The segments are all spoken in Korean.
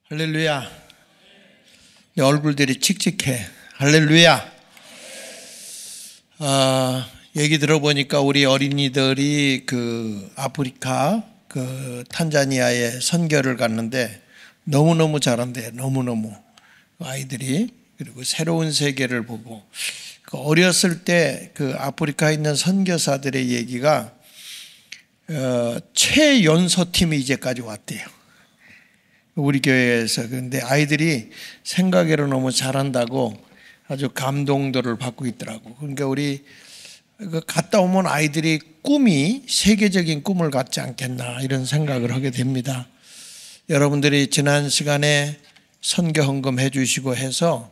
할렐루야. 내 얼굴들이 칙칙해. 할렐루야. 얘기 들어보니까 우리 어린이들이 아프리카 탄자니아에 선교를 갔는데 너무너무 잘한대. 너무너무 아이들이. 그리고 새로운 세계를 보고 어렸을 때 아프리카에 있는 선교사들의 얘기가 최연소팀이 이제까지 왔대요. 우리 교회에서. 그런데 아이들이 생각외로 너무 잘한다고 아주 감동도를 받고 있더라고. 그러니까 우리 갔다 오면 아이들이 꿈이 세계적인 꿈을 갖지 않겠나 이런 생각을 하게 됩니다. 여러분들이 지난 시간에 선교 헌금 해주시고 해서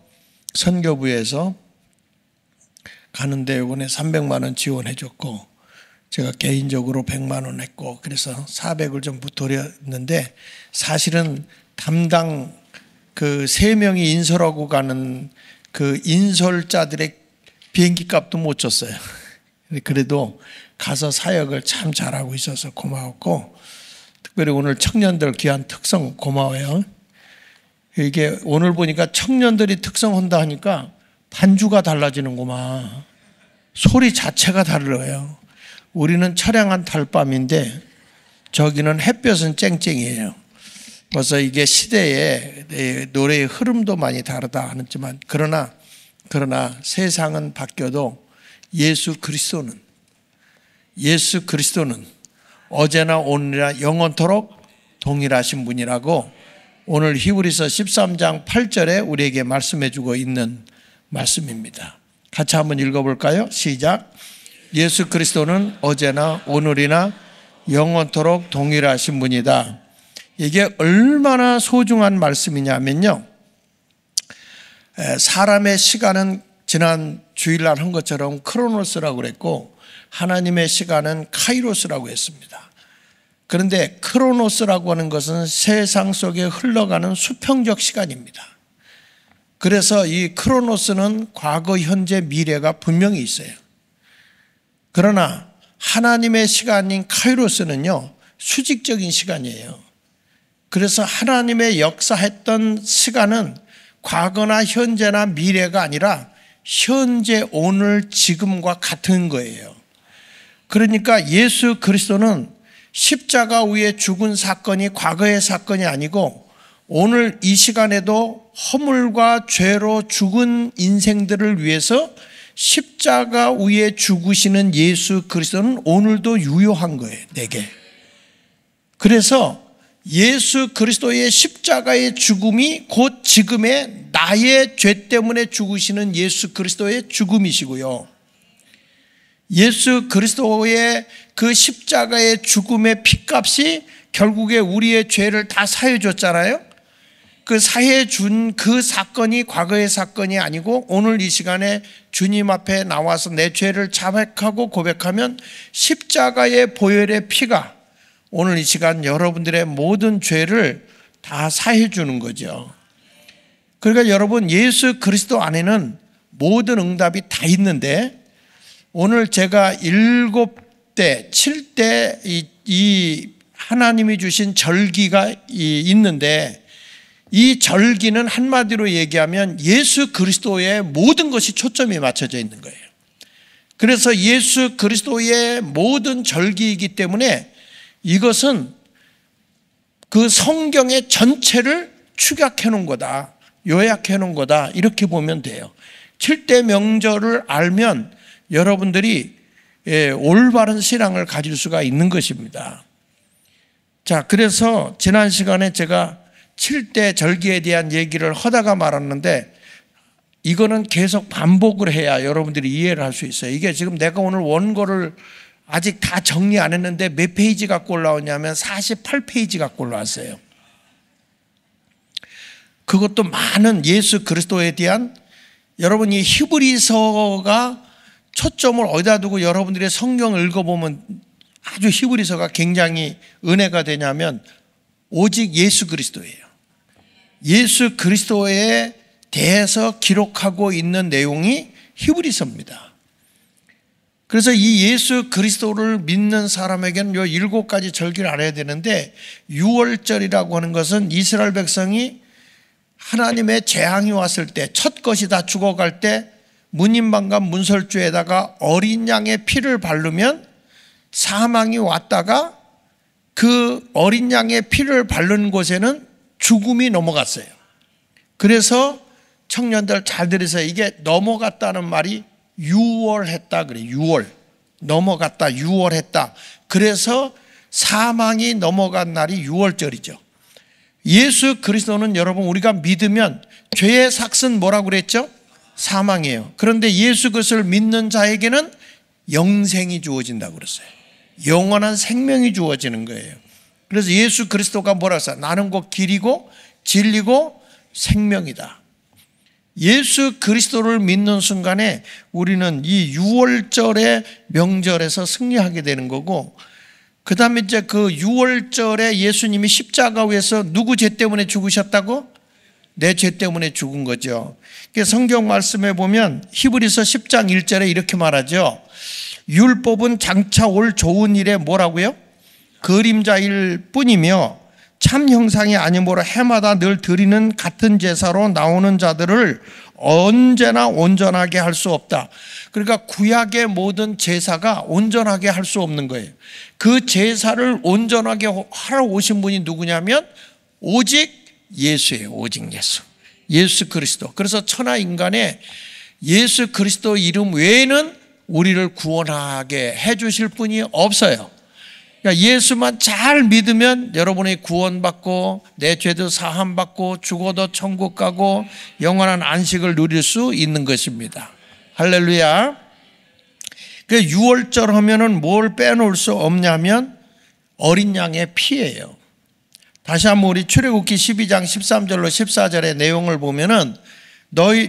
선교부에서 가는데 이번에 300만 원 지원해 줬고 제가 개인적으로 100만 원 했고 그래서 400을 좀 부토렸는데 사실은 담당 3명이 인솔하고 가는 인솔자들의 비행기 값도 못 줬어요. 그래도 가서 사역을 참 잘하고 있어서 고마웠고 특별히 오늘 청년들 귀한 특성 고마워요. 이게 오늘 보니까 청년들이 특성한다 하니까 반주가 달라지는구만. 소리 자체가 달라요. 우리는 처량한 달밤인데 저기는 햇볕은 쨍쨍이에요. 그래서 이게 시대의 노래의 흐름도 많이 다르다 하지만 그러나 세상은 바뀌어도 예수 그리스도는 어제나 오늘이나 영원토록 동일하신 분이라고 오늘 히브리서 13장 8절에 우리에게 말씀해 주고 있는 말씀입니다. 같이 한번 읽어볼까요? 시작. 예수 그리스도는 어제나 오늘이나 영원토록 동일하신 분이다. 이게 얼마나 소중한 말씀이냐면요. 사람의 시간은 지난 주일날 한 것처럼 크로노스라고 그랬고 하나님의 시간은 카이로스라고 했습니다. 그런데 크로노스라고 하는 것은 세상 속에 흘러가는 수평적 시간입니다. 그래서 이 크로노스는 과거, 현재, 미래가 분명히 있어요. 그러나 하나님의 시간인 카이로스는요, 수직적인 시간이에요. 그래서 하나님의 역사했던 시간은 과거나 현재나 미래가 아니라 현재, 오늘, 지금과 같은 거예요. 그러니까 예수 그리스도는 십자가 위에 죽은 사건이 과거의 사건이 아니고 오늘 이 시간에도 허물과 죄로 죽은 인생들을 위해서 십자가 위에 죽으시는 예수 그리스도는 오늘도 유효한 거예요, 내게. 그래서 예수 그리스도의 십자가의 죽음이 곧 지금의 나의 죄 때문에 죽으시는 예수 그리스도의 죽음이시고요. 예수 그리스도의 그 십자가의 죽음의 핏값이 결국에 우리의 죄를 다 사해 줬잖아요. 그 사해 준 그 사건이 과거의 사건이 아니고 오늘 이 시간에 주님 앞에 나와서 내 죄를 자백하고 고백하면 십자가의 보혈의 피가 오늘 이 시간 여러분들의 모든 죄를 다 사해 주는 거죠. 그러니까 여러분 예수 그리스도 안에는 모든 응답이 다 있는데 오늘 제가 7대, 7대 이 하나님이 주신 절기가 있는데 이 절기는 한마디로 얘기하면 예수 그리스도의 모든 것이 초점이 맞춰져 있는 거예요. 그래서 예수 그리스도의 모든 절기이기 때문에 이것은 그 성경의 전체를 축약해 놓은 거다. 요약해 놓은 거다. 이렇게 보면 돼요. 7대 명절을 알면 여러분들이 올바른 신앙을 가질 수가 있는 것입니다. 자, 그래서 지난 시간에 제가 7대 절기에 대한 얘기를 하다가 말았는데 이거는 계속 반복을 해야 여러분들이 이해를 할 수 있어요. 이게 지금 내가 오늘 원고를 아직 다 정리 안 했는데 몇 페이지 갖고 올라오냐면 48페이지 갖고 올라왔어요. 그것도 많은 예수 그리스도에 대한 여러분 이 히브리서가 초점을 어디다 두고 여러분들의 성경을 읽어보면 아주 히브리서가 굉장히 은혜가 되냐면 오직 예수 그리스도예요. 예수 그리스도에 대해서 기록하고 있는 내용이 히브리서입니다. 그래서 이 예수 그리스도를 믿는 사람에게는 요 7가지 절기를 알아야 되는데 6월절이라고 하는 것은 이스라엘 백성이 하나님의 재앙이 왔을 때, 첫 것이 다 죽어갈 때 문인방과 문설주에다가 어린 양의 피를 바르면 사망이 왔다가 그 어린 양의 피를 바르는 곳에는 죽음이 넘어갔어요. 그래서 청년들 잘 들으세요. 이게 넘어갔다는 말이 유월했다 그래요. 유월. 넘어갔다, 유월했다. 그래서 사망이 넘어간 날이 유월절이죠. 예수 그리스도는 여러분 우리가 믿으면 죄의 삭은 뭐라고 그랬죠? 사망이에요. 그런데 예수 그리스도를 믿는 자에게는 영생이 주어진다고 그랬어요. 영원한 생명이 주어지는 거예요. 그래서 예수 그리스도가 뭐라고 했어요? 나는 곧 길이고 진리고 생명이다. 예수 그리스도를 믿는 순간에 우리는 이 유월절의 명절에서 승리하게 되는 거고, 그 다음에 이제 그 유월절에 예수님이 십자가 위에서 누구 죄 때문에 죽으셨다고? 내 죄 때문에 죽은 거죠. 성경 말씀에 보면 히브리서 10장 1절에 이렇게 말하죠. 율법은 장차 올 좋은 일에 뭐라고요? 그림자일 뿐이며 참 형상이 아니므로 해마다 늘 드리는 같은 제사로 나오는 자들을 언제나 온전하게 할 수 없다. 그러니까 구약의 모든 제사가 온전하게 할 수 없는 거예요. 그 제사를 온전하게 하러 오신 분이 누구냐면 오직 예수예요. 오직 예수. 예수 그리스도. 그래서 천하 인간에 예수 그리스도 이름 외에는 우리를 구원하게 해주실 분이 없어요. 그러니까 예수만 잘 믿으면 여러분이 구원받고 내 죄도 사함받고 죽어도 천국 가고 영원한 안식을 누릴 수 있는 것입니다. 할렐루야. 그 6월절 하면은 뭘 빼놓을 수 없냐면 어린 양의 피예요. 다시 한번 우리 출애굽기 12장 13절로 14절의 내용을 보면은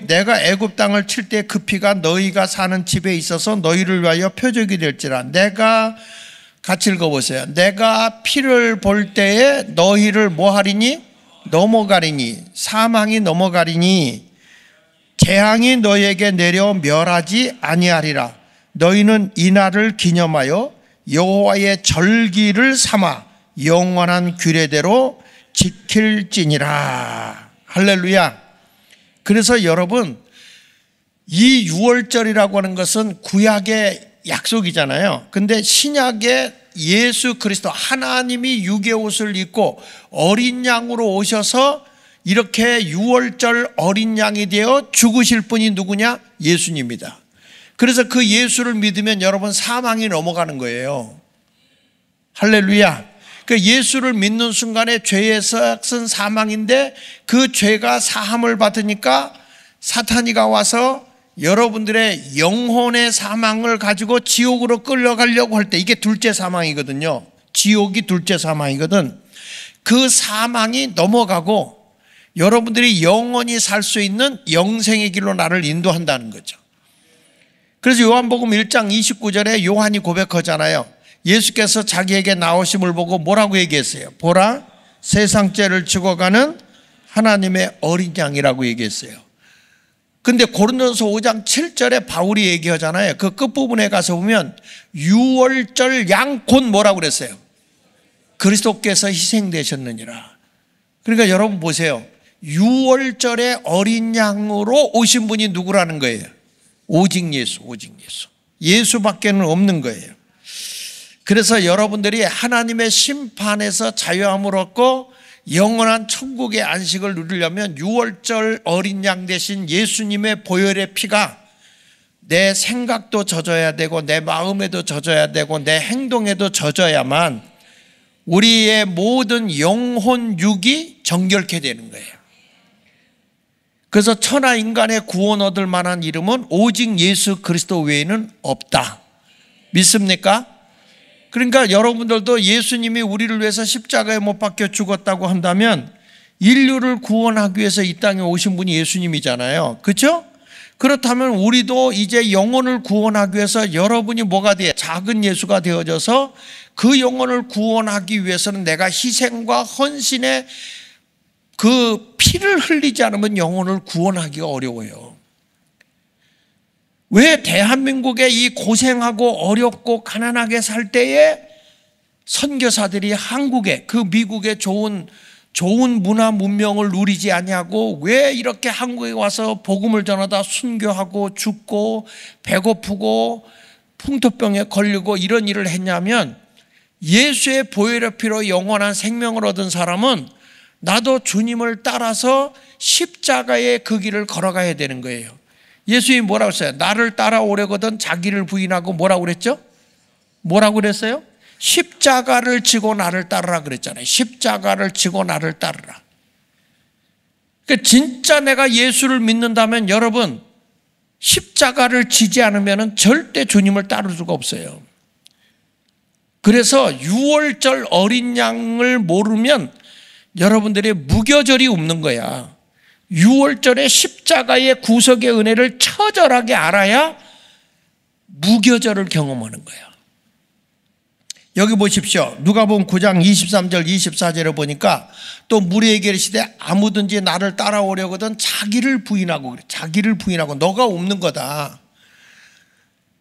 내가 애굽 땅을 칠 때 그 피가 너희가 사는 집에 있어서 너희를 위하여 표적이 될지라. 내가 같이 읽어보세요. 내가 피를 볼 때에 너희를 뭐하리니? 넘어가리니. 사망이 넘어가리니. 재앙이 너희에게 내려 멸하지 아니하리라. 너희는 이날을 기념하여 여호와의 절기를 삼아 영원한 규례대로 지킬지니라. 할렐루야. 그래서 여러분, 이 유월절이라고 하는 것은 구약의 약속이잖아요. 근데 신약의 예수 그리스도 하나님이 육의 옷을 입고 어린 양으로 오셔서 이렇게 유월절 어린 양이 되어 죽으실 분이 누구냐? 예수님입니다. 그래서 그 예수를 믿으면 여러분 사망이 넘어가는 거예요. 할렐루야. 그 예수를 믿는 순간에 죄의 삭은 사망인데 그 죄가 사함을 받으니까 사탄이가 와서 여러분들의 영혼의 사망을 가지고 지옥으로 끌려가려고 할 때, 이게 둘째 사망이거든요. 지옥이 둘째 사망이거든. 그 사망이 넘어가고 여러분들이 영원히 살 수 있는 영생의 길로 나를 인도한다는 거죠. 그래서 요한복음 1장 29절에 요한이 고백하잖아요. 예수께서 자기에게 나오심을 보고 뭐라고 얘기했어요? 보라, 세상 죄를 죽어가는 하나님의 어린 양이라고 얘기했어요. 근데 고린도서 5장 7절에 바울이 얘기하잖아요. 그 끝부분에 가서 보면 유월절 양 곧 뭐라고 그랬어요? 그리스도께서 희생되셨느니라. 그러니까 여러분 보세요. 유월절의 어린 양으로 오신 분이 누구라는 거예요? 오직 예수, 오직 예수. 예수밖에는 없는 거예요. 그래서 여러분들이 하나님의 심판에서 자유함을 얻고 영원한 천국의 안식을 누리려면 유월절 어린 양 대신 예수님의 보혈의 피가 내 생각도 젖어야 되고 내 마음에도 젖어야 되고 내 행동에도 젖어야만 우리의 모든 영혼 육이 정결케 되는 거예요. 그래서 천하 인간의 구원 얻을 만한 이름은 오직 예수 그리스도 외에는 없다. 믿습니까? 그러니까 여러분들도 예수님이 우리를 위해서 십자가에 못 박혀 죽었다고 한다면 인류를 구원하기 위해서 이 땅에 오신 분이 예수님이잖아요. 그렇죠? 그렇다면 우리도 이제 영혼을 구원하기 위해서 여러분이 뭐가 돼? 작은 예수가 되어져서 그 영혼을 구원하기 위해서는 내가 희생과 헌신의 그 피를 흘리지 않으면 영혼을 구원하기가 어려워요. 왜 대한민국에 이 고생하고 어렵고 가난하게 살 때에 선교사들이 한국에 그 미국의 좋은 좋은 문화 문명을 누리지 아니하고 왜 이렇게 한국에 와서 복음을 전하다 순교하고 죽고 배고프고 풍토병에 걸리고 이런 일을 했냐면, 예수의 보혈의 피로 영원한 생명을 얻은 사람은 나도 주님을 따라서 십자가의 그 길을 걸어가야 되는 거예요. 예수님이 뭐라고 했어요? 나를 따라오려거든 자기를 부인하고 뭐라고 그랬죠? 뭐라고 그랬어요? 십자가를 지고 나를 따르라 그랬잖아요. 십자가를 지고 나를 따르라. 그러니까 진짜 내가 예수를 믿는다면 여러분, 십자가를 지지 않으면 절대 주님을 따를 수가 없어요. 그래서 유월절 어린 양을 모르면 여러분들의 무교절이 없는 거야. 유월절의 십자가의 구속의 은혜를 처절하게 알아야 무교절을 경험하는 거야. 여기 보십시오. 누가복음 9장 23절 24절에 보니까 또 무리에게 이르시되 아무든지 나를 따라오려거든 자기를 부인하고 그래. 자기를 부인하고 너가 없는 거다.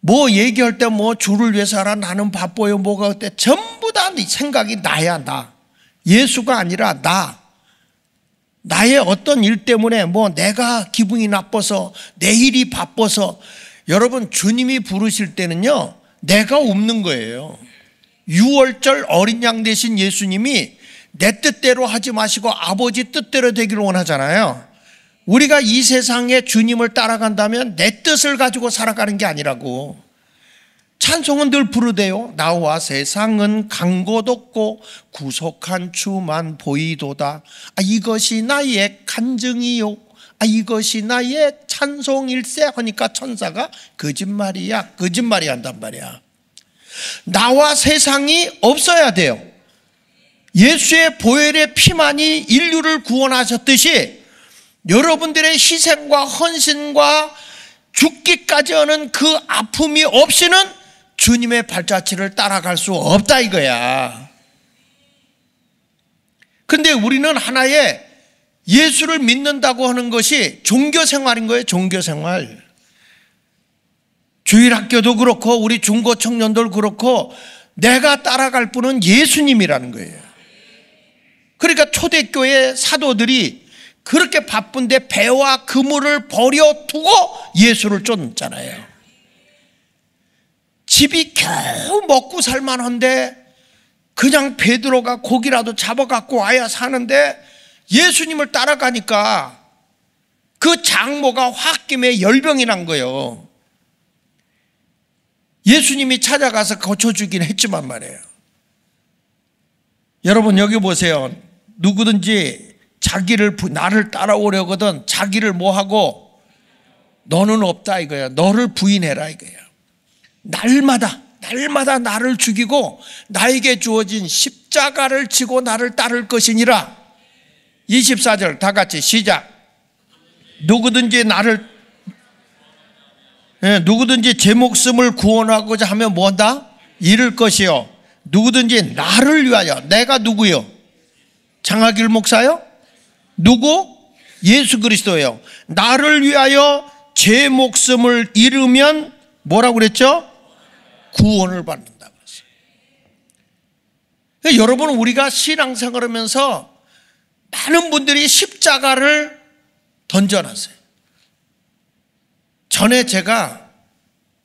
뭐 얘기할 때 뭐 주를 위해서 하라, 나는 바빠요, 뭐가 어때, 전부 다 네 생각이 나야. 나 예수가 아니라 나의 어떤 일 때문에 뭐 내가 기분이 나빠서 내 일이 바빠서. 여러분, 주님이 부르실 때는요 내가 없는 거예요. 유월절 어린 양 되신 예수님이 내 뜻대로 하지 마시고 아버지 뜻대로 되기를 원하잖아요. 우리가 이 세상에 주님을 따라간다면 내 뜻을 가지고 살아가는 게 아니라고. 찬송은 늘 부르대요. 나와 세상은 간 곳 없고 구속한 주만 보이도다. 이것이 나의 간증이요, 이것이 나의 찬송일세 하니까 천사가 거짓말이야 한단 말이야. 나와 세상이 없어야 돼요. 예수의 보혈의 피만이 인류를 구원하셨듯이 여러분들의 희생과 헌신과 죽기까지 하는 그 아픔이 없이는 주님의 발자취를 따라갈 수 없다 이거야. 근데 우리는 하나의 예수를 믿는다고 하는 것이 종교생활인 거예요. 종교생활. 주일학교도 그렇고 우리 중고청년들 그렇고 내가 따라갈 분은 예수님이라는 거예요. 그러니까 초대교회 사도들이 그렇게 바쁜데 배와 그물을 버려두고 예수를 쫓잖아요. 집이 겨우 먹고 살만한데 그냥 베드로가 고기라도 잡아갖고 와야 사는데 예수님을 따라가니까 그 장모가 홧김에 열병이 난 거예요. 예수님이 찾아가서 고쳐주긴 했지만 말이에요. 여러분 여기 보세요. 누구든지 나를 따라오려거든 자기를 뭐하고 너는 없다 이거야. 너를 부인해라 이거야. 날마다 나를 죽이고 나에게 주어진 십자가를 지고 나를 따를 것이니라. 24절 다 같이 시작. 누구든지 제 목숨을 구원하고자 하면 뭐한다? 잃을 것이요. 누구든지 나를 위하여. 내가 누구요? 장하길 목사요? 누구? 예수 그리스도예요. 나를 위하여 제 목숨을 잃으면 뭐라고 그랬죠? 구원을 받는다고 했어요. 그러니까 여러분, 우리가 신앙생활 하면서 많은 분들이 십자가를 던져놨어요. 전에 제가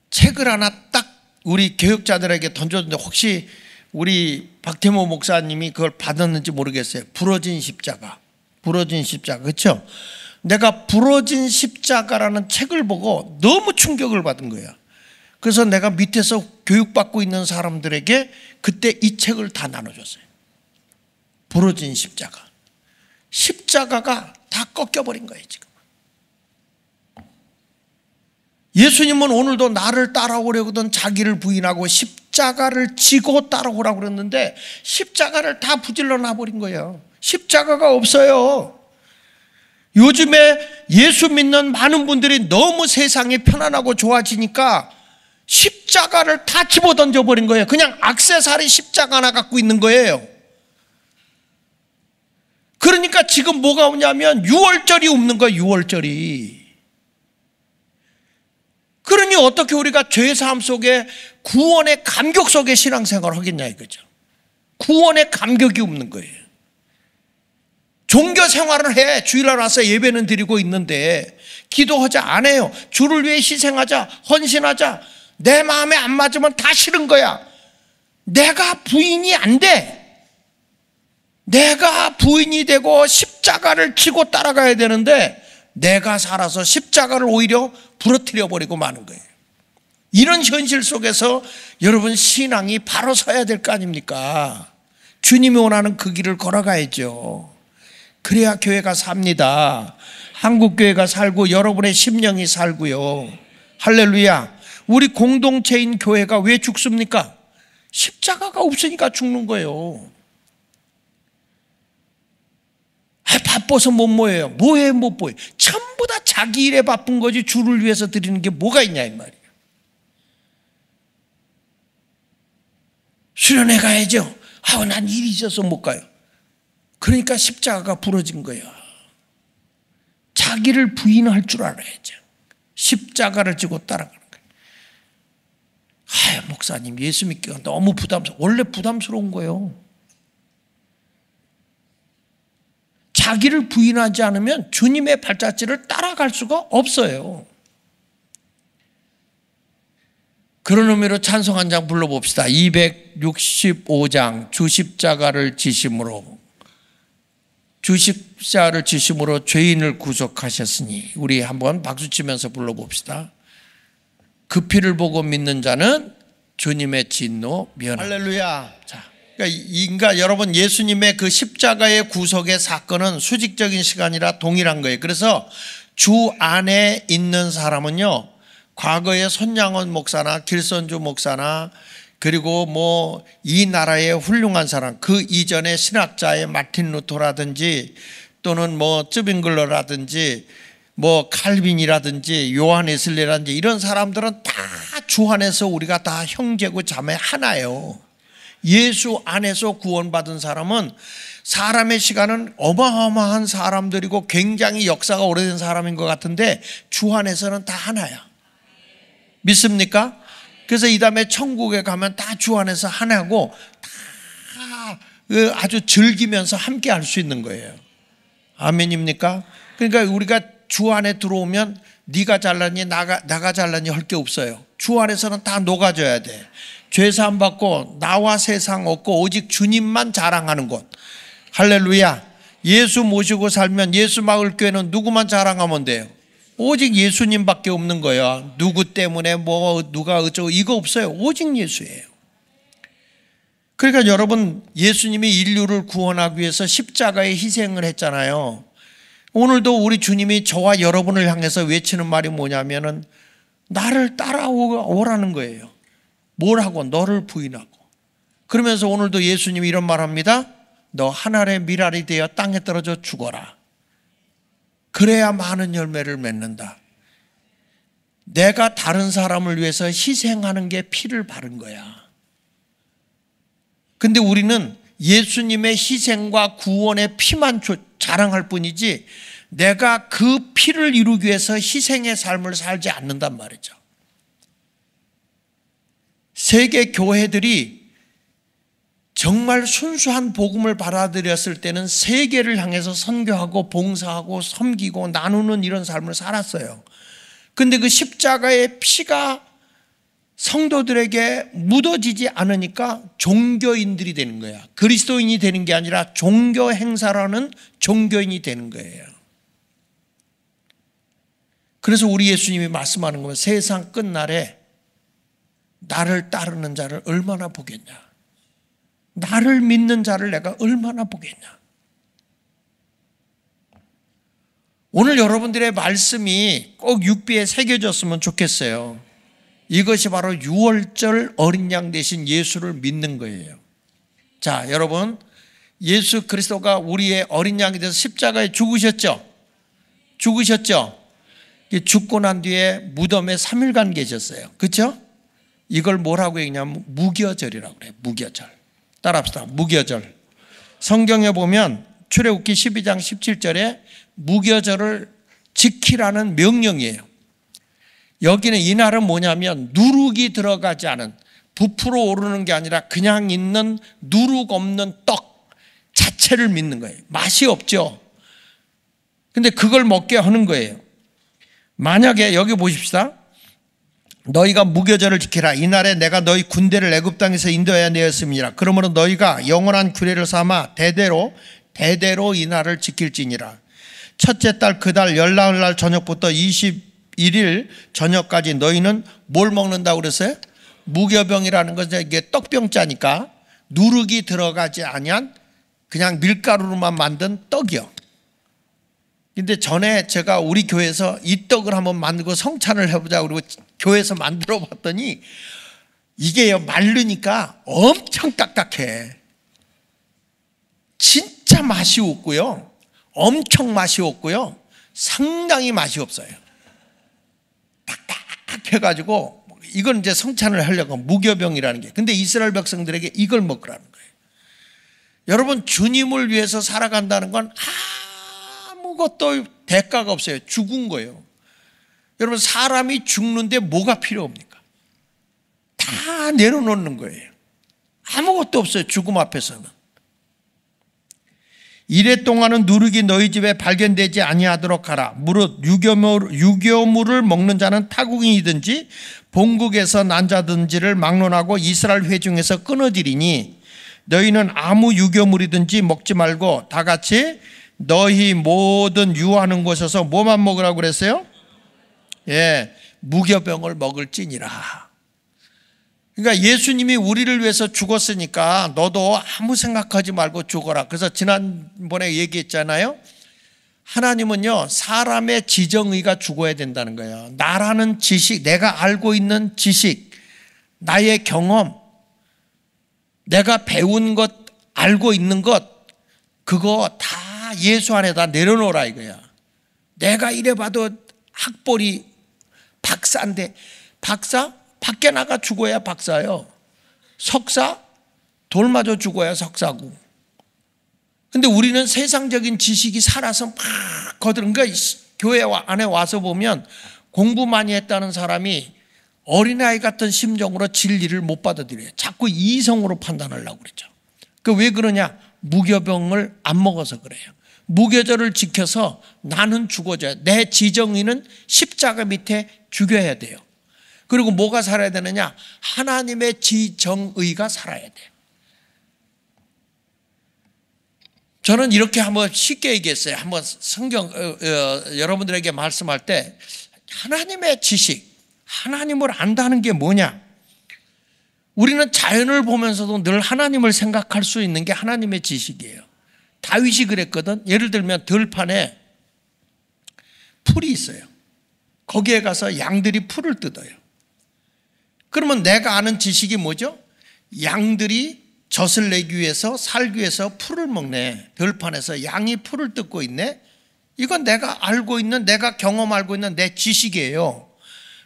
책을 하나 딱 우리 교육자들에게 던졌는데 혹시 우리 박태모 목사님이 그걸 받았는지 모르겠어요. 부러진 십자가. 그렇죠? 내가 부러진 십자가라는 책을 보고 너무 충격을 받은 거예요. 그래서 내가 밑에서 교육받고 있는 사람들에게 그때 이 책을 다 나눠줬어요. 부러진 십자가. 십자가가 다 꺾여버린 거예요 지금. 예수님은 오늘도 나를 따라오려거든 자기를 부인하고 십자가를 지고 따라오라고 그랬는데 십자가를 다 부질러 놔버린 거예요. 십자가가 없어요. 요즘에 예수 믿는 많은 분들이 너무 세상이 편안하고 좋아지니까 십자가를 다 집어던져 버린 거예요. 그냥 액세서리 십자가 하나 갖고 있는 거예요. 그러니까 지금 뭐가 오냐면 유월절이 없는 거예요. 유월절이. 그러니 어떻게 우리가 죄사함 속에 구원의 감격 속에 신앙생활을 하겠냐 이거죠. 구원의 감격이 없는 거예요. 종교 생활을 해. 주일날 와서 예배는 드리고 있는데 기도하자 안 해요. 주를 위해 희생하자, 헌신하자. 내 마음에 안 맞으면 다 싫은 거야. 내가 부인이 안 돼. 내가 부인이 되고 십자가를 지고 따라가야 되는데 내가 살아서 십자가를 오히려 부러뜨려 버리고 마는 거예요. 이런 현실 속에서 여러분 신앙이 바로 서야 될 거 아닙니까? 주님이 원하는 그 길을 걸어가야죠. 그래야 교회가 삽니다. 한국교회가 살고 여러분의 심령이 살고요. 할렐루야. 우리 공동체인 교회가 왜 죽습니까? 십자가가 없으니까 죽는 거예요. 바빠서 못 모여요. 뭐해 못 보여. 전부 다 자기 일에 바쁜 거지 주를 위해서 드리는 게 뭐가 있냐 이 말이에요. 수련회 가야죠. 난 일이 있어서 못 가요. 그러니까 십자가가 부러진 거예요. 자기를 부인할 줄 알아야죠. 십자가를 지고 따라가는 거예요. 목사님 예수 믿기가 너무 원래 부담스러운 거예요. 자기를 부인하지 않으면 주님의 발자취를 따라갈 수가 없어요. 그런 의미로 찬송 한 장 불러봅시다. 265장 주 십자가를 지심으로 죄인을 구속하셨으니 우리 한번 박수치면서 불러봅시다. 그 피를 보고 믿는 자는 주님의 진노 면하. 할렐루야. 자, 그러니까 여러분 예수님의 그 십자가의 구속의 사건은 수직적인 시간이라 동일한 거예요. 그래서 주 안에 있는 사람은요, 과거에 손양원 목사나 길선주 목사나 그리고 뭐 이 나라의 훌륭한 사람, 그 이전에 신학자의 마틴 루터라든지 또는 뭐 쯔빙글러라든지 뭐 칼빈이라든지 요한 웨슬리라든지 이런 사람들은 다 주 안에서 우리가 다 형제고 자매 하나예요. 예수 안에서 구원받은 사람은 사람의 시간은 어마어마한 사람들이고 굉장히 역사가 오래된 사람인 것 같은데 주 안에서는 다 하나야. 믿습니까? 그래서 이 다음에 천국에 가면 다 주 안에서 하나고 다 아주 즐기면서 함께 할 수 있는 거예요. 아멘입니까? 그러니까 우리가 주 안에 들어오면 네가 잘났니 나가 잘났니 할 게 없어요. 주 안에서는 다 녹아져야 돼. 죄사함 받고 나와 세상 없고 오직 주님만 자랑하는 곳. 할렐루야. 예수 모시고 살면 예수 마을 교회는 누구만 자랑하면 돼요? 오직 예수님밖에 없는 거예요. 누구 때문에 누가 어쩌고 이거 없어요. 오직 예수예요. 그러니까 여러분 예수님이 인류를 구원하기 위해서 십자가에 희생을 했잖아요. 오늘도 우리 주님이 저와 여러분을 향해서 외치는 말이 뭐냐면은 나를 따라오라는 거예요. 뭘 하고? 너를 부인하고. 그러면서 오늘도 예수님이 이런 말 합니다. 너 하늘의 밀알이 되어 땅에 떨어져 죽어라. 그래야 많은 열매를 맺는다. 내가 다른 사람을 위해서 희생하는 게 피를 바른 거야. 근데 우리는 예수님의 희생과 구원의 피만 자랑할 뿐이지 내가 그 피를 이루기 위해서 희생의 삶을 살지 않는단 말이죠. 세계 교회들이 정말 순수한 복음을 받아들였을 때는 세계를 향해서 선교하고 봉사하고 섬기고 나누는 이런 삶을 살았어요. 근데 그 십자가의 피가 성도들에게 묻어지지 않으니까 종교인들이 되는 거야. 그리스도인이 되는 게 아니라 종교 행사라는 종교인이 되는 거예요. 그래서 우리 예수님이 말씀하는 거면 세상 끝날에 나를 따르는 자를 얼마나 보겠냐. 나를 믿는 자를 내가 얼마나 보겠냐. 오늘 여러분들의 말씀이 꼭 육비에 새겨졌으면 좋겠어요. 이것이 바로 유월절 어린 양 대신 예수를 믿는 거예요. 자, 여러분 예수 그리스도가 우리의 어린 양이 돼서 십자가에 죽으셨죠? 죽고 난 뒤에 무덤에 3일간 계셨어요. 그렇죠? 이걸 뭐라고 얘기냐면 무교절이라고 그래요. 무교절. 따라합시다. 무교절. 성경에 보면 출애굽기 12장 17절에 무교절을 지키라는 명령이에요. 여기는 이날은 뭐냐면 누룩이 들어가지 않은, 부풀어 오르는 게 아니라 그냥 있는 누룩 없는 떡, 자체를 믿는 거예요. 맛이 없죠. 근데 그걸 먹게 하는 거예요. 만약에 여기 보십시다. 너희가 무교절을 지키라. 이날에 내가 너희 군대를 애굽 땅에서 인도하여 내었음이라. 그러므로 너희가 영원한 규례를 삼아 대대로 이날을 지킬지니라. 첫째 달 그 달 열나흘날 저녁부터 21일 저녁까지 너희는 뭘 먹는다고 그랬어요? 무교병이라는 것은 이게 떡병자니까 누룩이 들어가지 아니한 그냥 밀가루로만 만든 떡이요. 근데 전에 제가 우리 교회에서 이 떡을 한번 만들고 성찬을 해보자 그러고 교회에서 만들어 봤더니 이게요, 마르니까 엄청 딱딱해. 진짜 맛이 없고요, 엄청 맛이 없고요, 상당히 맛이 없어요. 딱딱해가지고 이건 이제 성찬을 하려고 무교병이라는 게. 근데 이스라엘 백성들에게 이걸 먹으라는 거예요. 여러분, 주님을 위해서 살아간다는 건 아무것도 대가가 없어요. 죽은 거예요. 여러분, 사람이 죽는데 뭐가 필요합니까? 다 내려놓는 거예요. 아무것도 없어요. 죽음 앞에서는. 이래 동안은 누룩이 너희 집에 발견되지 아니하도록 하라. 무릇 유교물을 먹는 자는 타국인이든지 본국에서 난 자든지를 막론하고 이스라엘 회중에서 끊어지리니 너희는 아무 유교물이든지 먹지 말고 다 같이 너희 모든 유하는 곳에서 뭐만 먹으라고 그랬어요? 예, 무교병을 먹을지니라. 그러니까 예수님이 우리를 위해서 죽었으니까 너도 아무 생각하지 말고 죽어라. 그래서 지난번에 얘기했잖아요. 하나님은요, 사람의 지정의가 죽어야 된다는 거예요. 나라는 지식, 내가 알고 있는 지식, 나의 경험, 내가 배운 것, 알고 있는 것, 그거 다 예수 안에다 내려놓으라 이거야. 내가 이래봐도 학벌이 박사인데, 박사? 밖에 나가 죽어야 박사예요. 석사? 돌 맞아 죽어야 석사고. 근데 우리는 세상적인 지식이 살아서 막 거드는 거야. 교회 안에 와서 보면 공부 많이 했다는 사람이 어린아이 같은 심정으로 진리를 못 받아들여요. 자꾸 이성으로 판단하려고 그러죠. 그 왜 그러냐? 무교병을 안 먹어서 그래요. 무교절을 지켜서 나는 죽어져야, 내 지정의는 십자가 밑에 죽여야 돼요. 그리고 뭐가 살아야 되느냐? 하나님의 지정의가 살아야 돼요. 저는 이렇게 한번 쉽게 얘기했어요. 한번 성경 여러분들에게 말씀할 때 하나님의 지식, 하나님을 안다는 게 뭐냐? 우리는 자연을 보면서도 늘 하나님을 생각할 수 있는 게 하나님의 지식이에요. 다윗이 그랬거든. 예를 들면 들판에 풀이 있어요. 거기에 가서 양들이 풀을 뜯어요. 그러면 내가 아는 지식이 뭐죠? 양들이 젖을 내기 위해서, 살기 위해서 풀을 먹네. 들판에서 양이 풀을 뜯고 있네. 이건 내가 알고 있는, 내가 경험 알고 있는 내 지식이에요.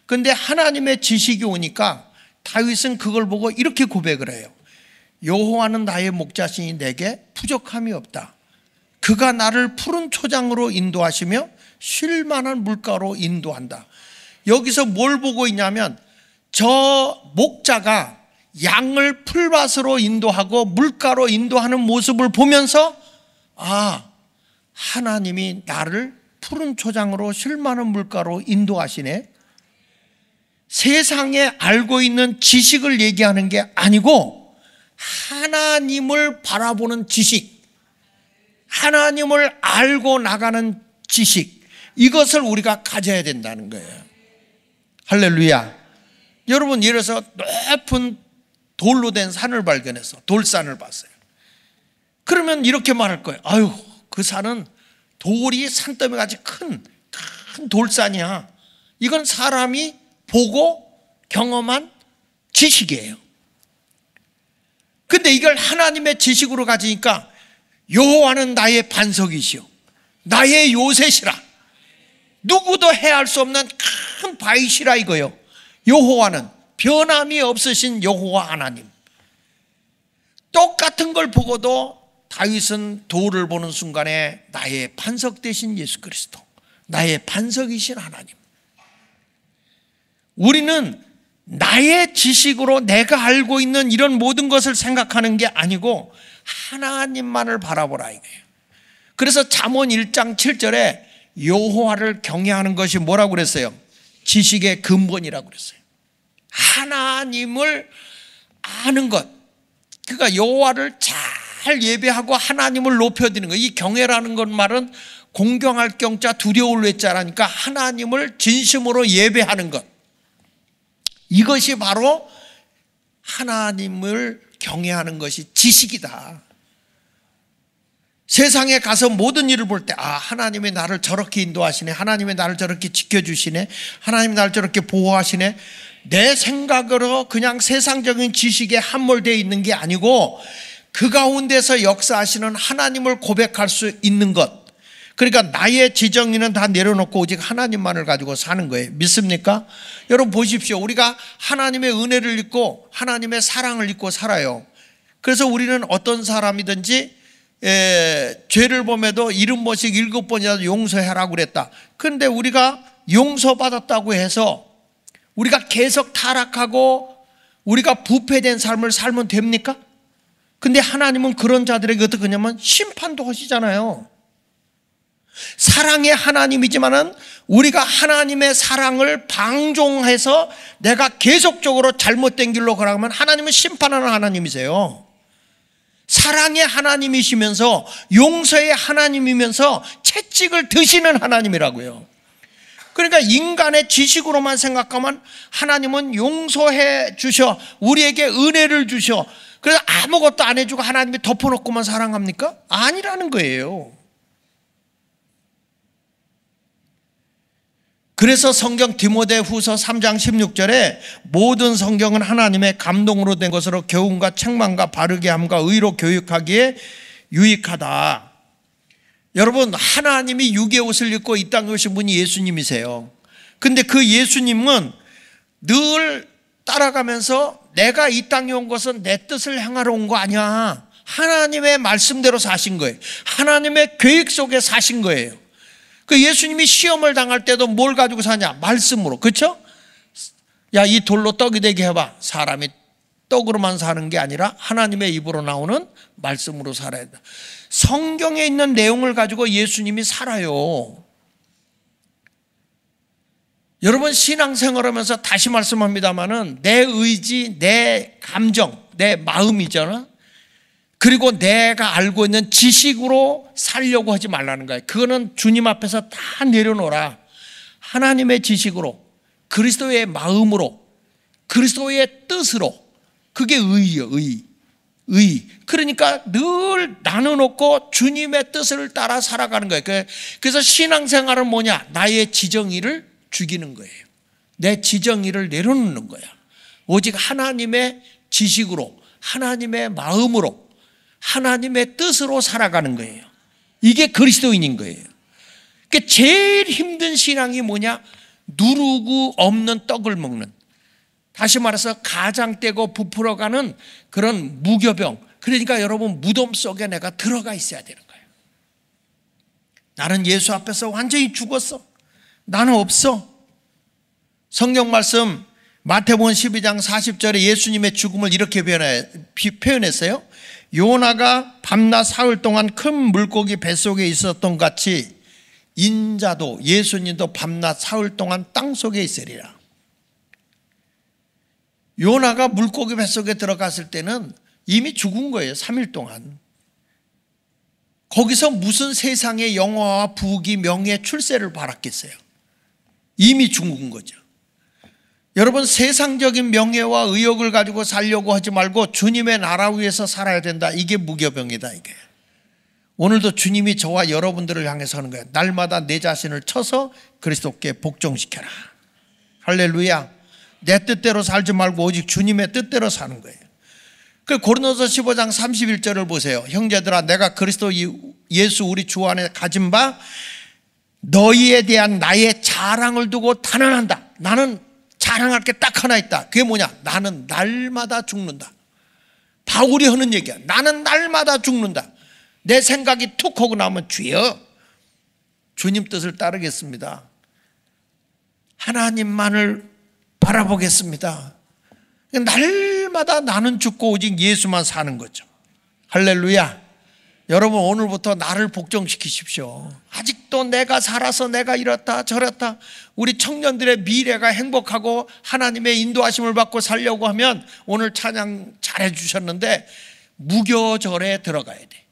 그런데 하나님의 지식이 오니까 다윗은 그걸 보고 이렇게 고백을 해요. 여호와는 나의 목자시니 내게 부족함이 없다. 그가 나를 푸른 초장으로 인도하시며 쉴 만한 물가로 인도한다. 여기서 뭘 보고 있냐면 저 목자가 양을 풀밭으로 인도하고 물가로 인도하는 모습을 보면서 하나님이 나를 푸른 초장으로 쉴 만한 물가로 인도하시네. 세상에 알고 있는 지식을 얘기하는 게 아니고 하나님을 바라보는 지식, 하나님을 알고 나가는 지식, 이것을 우리가 가져야 된다는 거예요. 할렐루야. 여러분, 예를 들어서 높은 돌로 된 산을 발견해서 돌산을 봤어요. 그러면 이렇게 말할 거예요. 아유, 그 산은 돌이 산더미 같이 큰 돌산이야. 이건 사람이 보고 경험한 지식이에요. 근데 이걸 하나님의 지식으로 가지니까 여호와는 나의 반석이시오, 나의 요새시라, 누구도 해할 수 없는 큰 바위시라 이거요. 여호와는 변함이 없으신 여호와 하나님. 똑같은 걸 보고도 다윗은 돌을 보는 순간에 나의 반석 되신 예수 그리스도, 나의 반석이신 하나님. 우리는 나의 지식으로 내가 알고 있는 이런 모든 것을 생각하는 게 아니고 하나님만을 바라보라 이거예요. 그래서 잠언 1장 7절에 여호와를 경외하는 것이 뭐라고 그랬어요? 지식의 근본이라고 그랬어요. 하나님을 아는 것, 그러니까 여호와를 잘 예배하고 하나님을 높여드리는 것. 이 경외라는 것 말은 공경할 경자 두려울 외자라니까 하나님을 진심으로 예배하는 것, 이것이 바로 하나님을 경외하는 것이 지식이다. 세상에 가서 모든 일을 볼 때 하나님이 나를 저렇게 인도하시네, 하나님이 나를 저렇게 지켜주시네, 하나님이 나를 저렇게 보호하시네, 내 생각으로 그냥 세상적인 지식에 함몰되어 있는 게 아니고 그 가운데서 역사하시는 하나님을 고백할 수 있는 것. 그러니까 나의 지정의는 다 내려놓고 오직 하나님만을 가지고 사는 거예요. 믿습니까? 여러분 보십시오. 우리가 하나님의 은혜를 잊고 하나님의 사랑을 잊고 살아요. 그래서 우리는 어떤 사람이든지 죄를 범해도 70번씩 7번이라도 용서해라고 그랬다. 그런데 우리가 용서받았다고 해서 우리가 계속 타락하고 우리가 부패된 삶을 살면 됩니까? 근데 하나님은 그런 자들에게 어떻게 하냐면 심판도 하시잖아요. 사랑의 하나님이지만은 우리가 하나님의 사랑을 방종해서 내가 계속적으로 잘못된 길로 걸어가면 하나님은 심판하는 하나님이세요. 사랑의 하나님이시면서 용서의 하나님이면서 채찍을 드시는 하나님이라고요. 그러니까 인간의 지식으로만 생각하면 하나님은 용서해 주셔, 우리에게 은혜를 주셔, 그래서 아무것도 안 해주고 하나님이 덮어놓고만 사랑합니까? 아니라는 거예요. 그래서 성경 디모데후서 3장 16절에 모든 성경은 하나님의 감동으로 된 것으로 교훈과 책망과 바르게 함과 의로 교육하기에 유익하다. 여러분, 하나님이 육의 옷을 입고 이 땅에 오신 분이 예수님이세요. 근데 그 예수님은 늘 따라가면서 내가 이 땅에 온 것은 내 뜻을 행하러 온 거 아니야, 하나님의 말씀대로 사신 거예요. 하나님의 계획 속에 사신 거예요. 그 예수님이 시험을 당할 때도 뭘 가지고 사냐? 말씀으로. 그렇죠? 야, 이 돌로 떡이 되게 해봐. 사람이 떡으로만 사는 게 아니라 하나님의 입으로 나오는 말씀으로 살아야 된다. 성경에 있는 내용을 가지고 예수님이 살아요. 여러분, 신앙생활하면서 다시 말씀합니다마는 내 의지, 내 감정, 내 마음이잖아. 그리고 내가 알고 있는 지식으로 살려고 하지 말라는 거예요. 그거는 주님 앞에서 다 내려놓으라. 하나님의 지식으로, 그리스도의 마음으로, 그리스도의 뜻으로. 그게 의예요. 의. 그러니까 늘 나눠놓고 주님의 뜻을 따라 살아가는 거예요. 그래서 신앙생활은 뭐냐? 나의 지정의를 죽이는 거예요. 내 지정의를 내려놓는 거야. 오직 하나님의 지식으로, 하나님의 마음으로, 하나님의 뜻으로 살아가는 거예요. 이게 그리스도인인 거예요. 그러니까 제일 힘든 신앙이 뭐냐? 누르고 없는 떡을 먹는, 다시 말해서 가장 떼고 부풀어가는 그런 무교병. 그러니까 여러분, 무덤 속에 내가 들어가 있어야 되는 거예요. 나는 예수 앞에서 완전히 죽었어, 나는 없어. 성경 말씀 마태복음 12장 40절에 예수님의 죽음을 이렇게 표현했어요. 요나가 밤낮 사흘 동안 큰 물고기 뱃속에 있었던 같이 인자도, 예수님도 밤낮 사흘 동안 땅속에 있으리라. 요나가 물고기 뱃속에 들어갔을 때는 이미 죽은 거예요. 3일 동안. 거기서 무슨 세상의 영화와 부귀, 명예, 출세를 바랐겠어요. 이미 죽은 거죠. 여러분, 세상적인 명예와 의욕을 가지고 살려고 하지 말고 주님의 나라 위해서 살아야 된다. 이게 무교병이다, 이게. 오늘도 주님이 저와 여러분들을 향해서 하는 거예요. 날마다 내 자신을 쳐서 그리스도께 복종시켜라. 할렐루야. 내 뜻대로 살지 말고 오직 주님의 뜻대로 사는 거예요. 그 고린도서 15장 31절을 보세요. 형제들아, 내가 그리스도 예수 우리 주 안에 가진 바 너희에 대한 나의 자랑을 두고 단언한다. 나는 자랑할 게 딱 하나 있다. 그게 뭐냐? 나는 날마다 죽는다. 바울이 하는 얘기야. 나는 날마다 죽는다. 내 생각이 툭 하고 나면 주여, 주님 뜻을 따르겠습니다. 하나님만을 바라보겠습니다. 날마다 나는 죽고 오직 예수만 사는 거죠. 할렐루야. 여러분 오늘부터 나를 복종시키십시오. 아직도 내가 살아서 내가 이렇다 저렇다, 우리 청년들의 미래가 행복하고 하나님의 인도하심을 받고 살려고 하면 오늘 찬양 잘해 주셨는데 무교절에 들어가야 돼.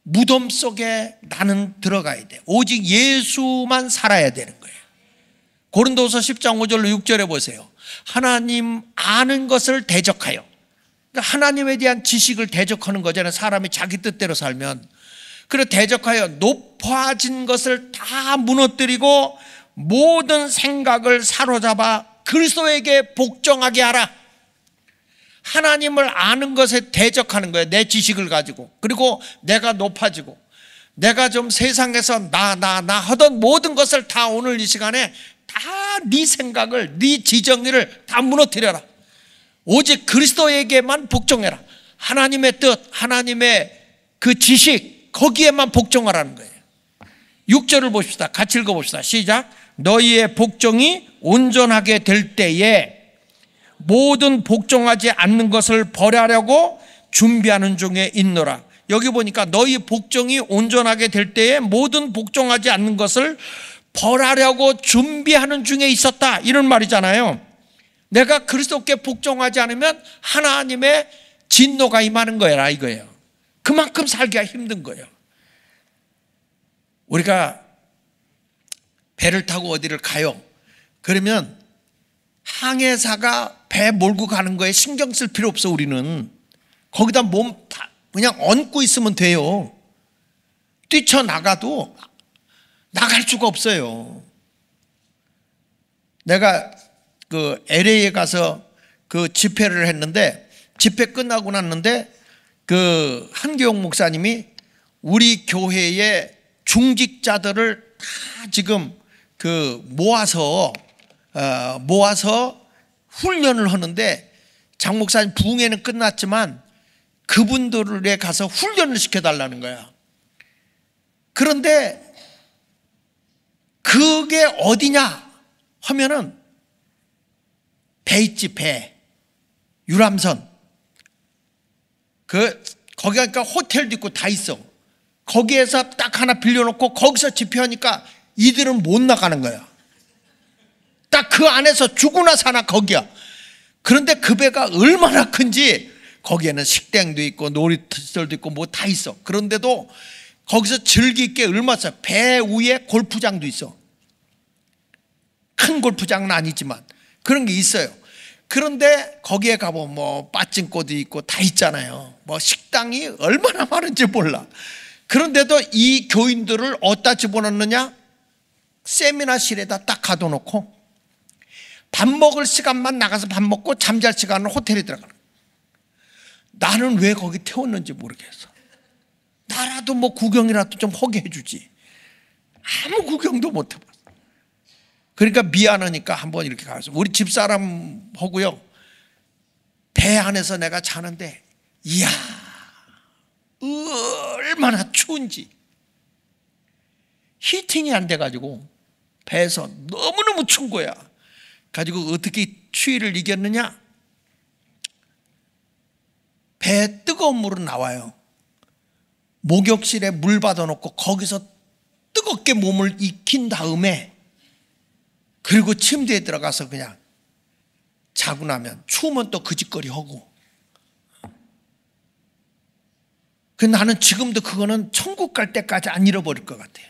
무덤 속에 나는 들어가야 돼. 오직 예수만 살아야 되는 거예요. 고린도서 10장 5절로 6절에 보세요. 하나님 아는 것을 대적하여, 그러니까 하나님에 대한 지식을 대적하는 거잖아요. 사람이 자기 뜻대로 살면. 그리고 대적하여 높아진 것을 다 무너뜨리고 모든 생각을 사로잡아 그리스도에게 복종하게 하라. 하나님을 아는 것에 대적하는 거예요. 내 지식을 가지고. 그리고 내가 높아지고 내가 좀 세상에서 나 하던 모든 것을 다 오늘 이 시간에 다 네 생각을, 네 지정의를 다 무너뜨려라. 오직 그리스도에게만 복종해라. 하나님의 뜻, 하나님의 그 지식, 거기에만 복종하라는 거예요. 6절을 봅시다. 같이 읽어봅시다. 시작. 너희의 복종이 온전하게 될 때에 모든 복종하지 않는 것을 벌하려고 준비하는 중에 있노라. 여기 보니까 너희 복종이 온전하게 될 때에 모든 복종하지 않는 것을 벌하려고 준비하는 중에 있었다, 이런 말이잖아요. 내가 그리스도께 복종하지 않으면 하나님의 진노가 임하는 거야, 이거예요. 그만큼 살기가 힘든 거예요. 우리가 배를 타고 어디를 가요. 그러면 항해사가 배 몰고 가는 거에 신경 쓸 필요 없어. 우리는 거기다 몸 그냥 얹고 있으면 돼요. 뛰쳐나가도 나갈 수가 없어요. 내가 그 LA에 가서 그 집회를 했는데, 집회 끝나고 났는데 그 한교영 목사님이 우리 교회의 중직자들을 다 지금 그 모아서 훈련을 하는데, 장 목사님 부흥회는 끝났지만 그분들에 가서 훈련을 시켜달라는 거야. 그런데 그게 어디냐 하면은 배 있지, 배. 유람선. 거기 가니까 호텔도 있고 다 있어. 거기에서 딱 하나 빌려놓고 거기서 집회하니까 이들은 못 나가는 거야. 딱 그 안에서 죽으나 사나 거기야. 그런데 그 배가 얼마나 큰지, 거기에는 식당도 있고 놀이터도 있고 뭐 다 있어. 그런데도 거기서 즐길 게 얼마나 있어. 배 위에 골프장도 있어. 큰 골프장은 아니지만 그런 게 있어요. 그런데 거기에 가보면 뭐 빠찡코도 있고 다 있잖아요. 뭐 식당이 얼마나 많은지 몰라. 그런데도 이 교인들을 어디다 집어넣느냐? 세미나실에다 딱 가둬놓고 밥 먹을 시간만 나가서 밥 먹고 잠잘 시간은 호텔에 들어가는 거야. 나는 왜 거기 태웠는지 모르겠어. 나라도 뭐 구경이라도 좀 하게 해주지. 아무 구경도 못 해봤어. 그러니까 미안하니까 한번 이렇게 가서 우리 집사람하고요, 배 안에서 내가 자는데 이야 얼마나 추운지. 히팅이 안 돼가지고 배에서 너무너무 추운 거야. 가지고 어떻게 추위를 이겼느냐? 배에 뜨거운 물은 나와요. 목욕실에 물 받아놓고 거기서 뜨겁게 몸을 익힌 다음에 그리고 침대에 들어가서 그냥 자고 나면 추우면 또 그 짓거리 하고. 그 나는 지금도 그거는 천국 갈 때까지 안 잃어버릴 것 같아요.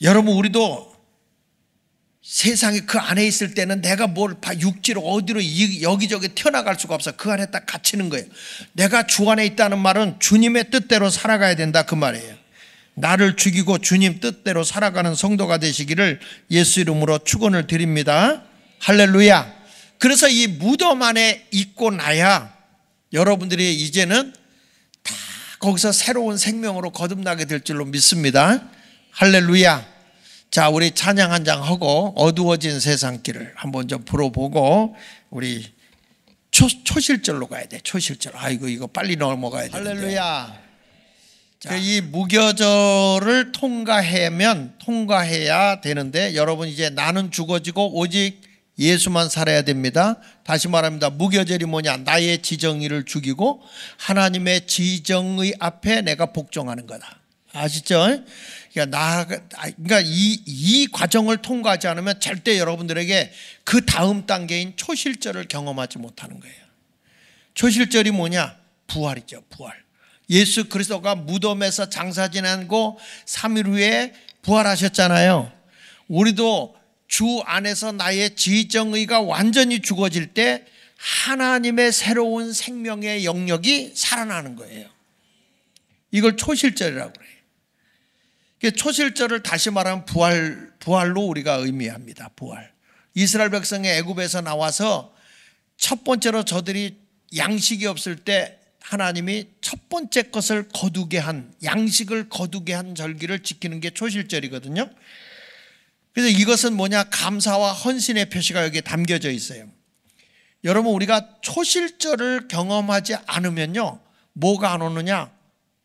여러분, 우리도 세상에 그 안에 있을 때는 내가 뭘 육지로 어디로 여기저기 튀어나갈 수가 없어. 그 안에 딱 갇히는 거예요. 내가 주 안에 있다는 말은 주님의 뜻대로 살아가야 된다, 그 말이에요. 나를 죽이고 주님 뜻대로 살아가는 성도가 되시기를 예수 이름으로 축원을 드립니다. 할렐루야. 그래서 이 무덤 안에 있고 나야 여러분들이 이제는 다 거기서 새로운 생명으로 거듭나게 될 줄로 믿습니다. 할렐루야. 자, 우리 찬양 한 장 하고 어두워진 세상길을 한번 좀 풀어보고 우리 초실절로 가야 돼. 초실절. 아이고, 이거 빨리 넘어가야 돼. 할렐루야. 이 무교절을 통과해야 되는데, 여러분 이제 나는 죽어지고 오직 예수만 살아야 됩니다. 다시 말합니다. 무교절이 뭐냐? 나의 지정의를 죽이고 하나님의 지정의 앞에 내가 복종하는 거다. 아시죠? 그러니까 이 과정을 통과하지 않으면 절대 여러분들에게 그 다음 단계인 초실절을 경험하지 못하는 거예요. 초실절이 뭐냐? 부활이죠. 부활. 예수 그리스도가 무덤에서 장사 지내고 3일 후에 부활하셨잖아요. 우리도 주 안에서 나의 지정의가 완전히 죽어질 때 하나님의 새로운 생명의 영역이 살아나는 거예요. 이걸 초실절이라고 그래요. 초실절을 다시 말하면 부활로 우리가 의미합니다. 부활. 이스라엘 백성이 애굽에서 나와서 첫 번째로 저들이 양식이 없을 때 하나님이 첫 번째 것을 거두게 한, 양식을 거두게 한 절기를 지키는 게 초실절이거든요. 그래서 이것은 뭐냐? 감사와 헌신의 표시가 여기에 담겨져 있어요. 여러분, 우리가 초실절을 경험하지 않으면요, 뭐가 안 오느냐?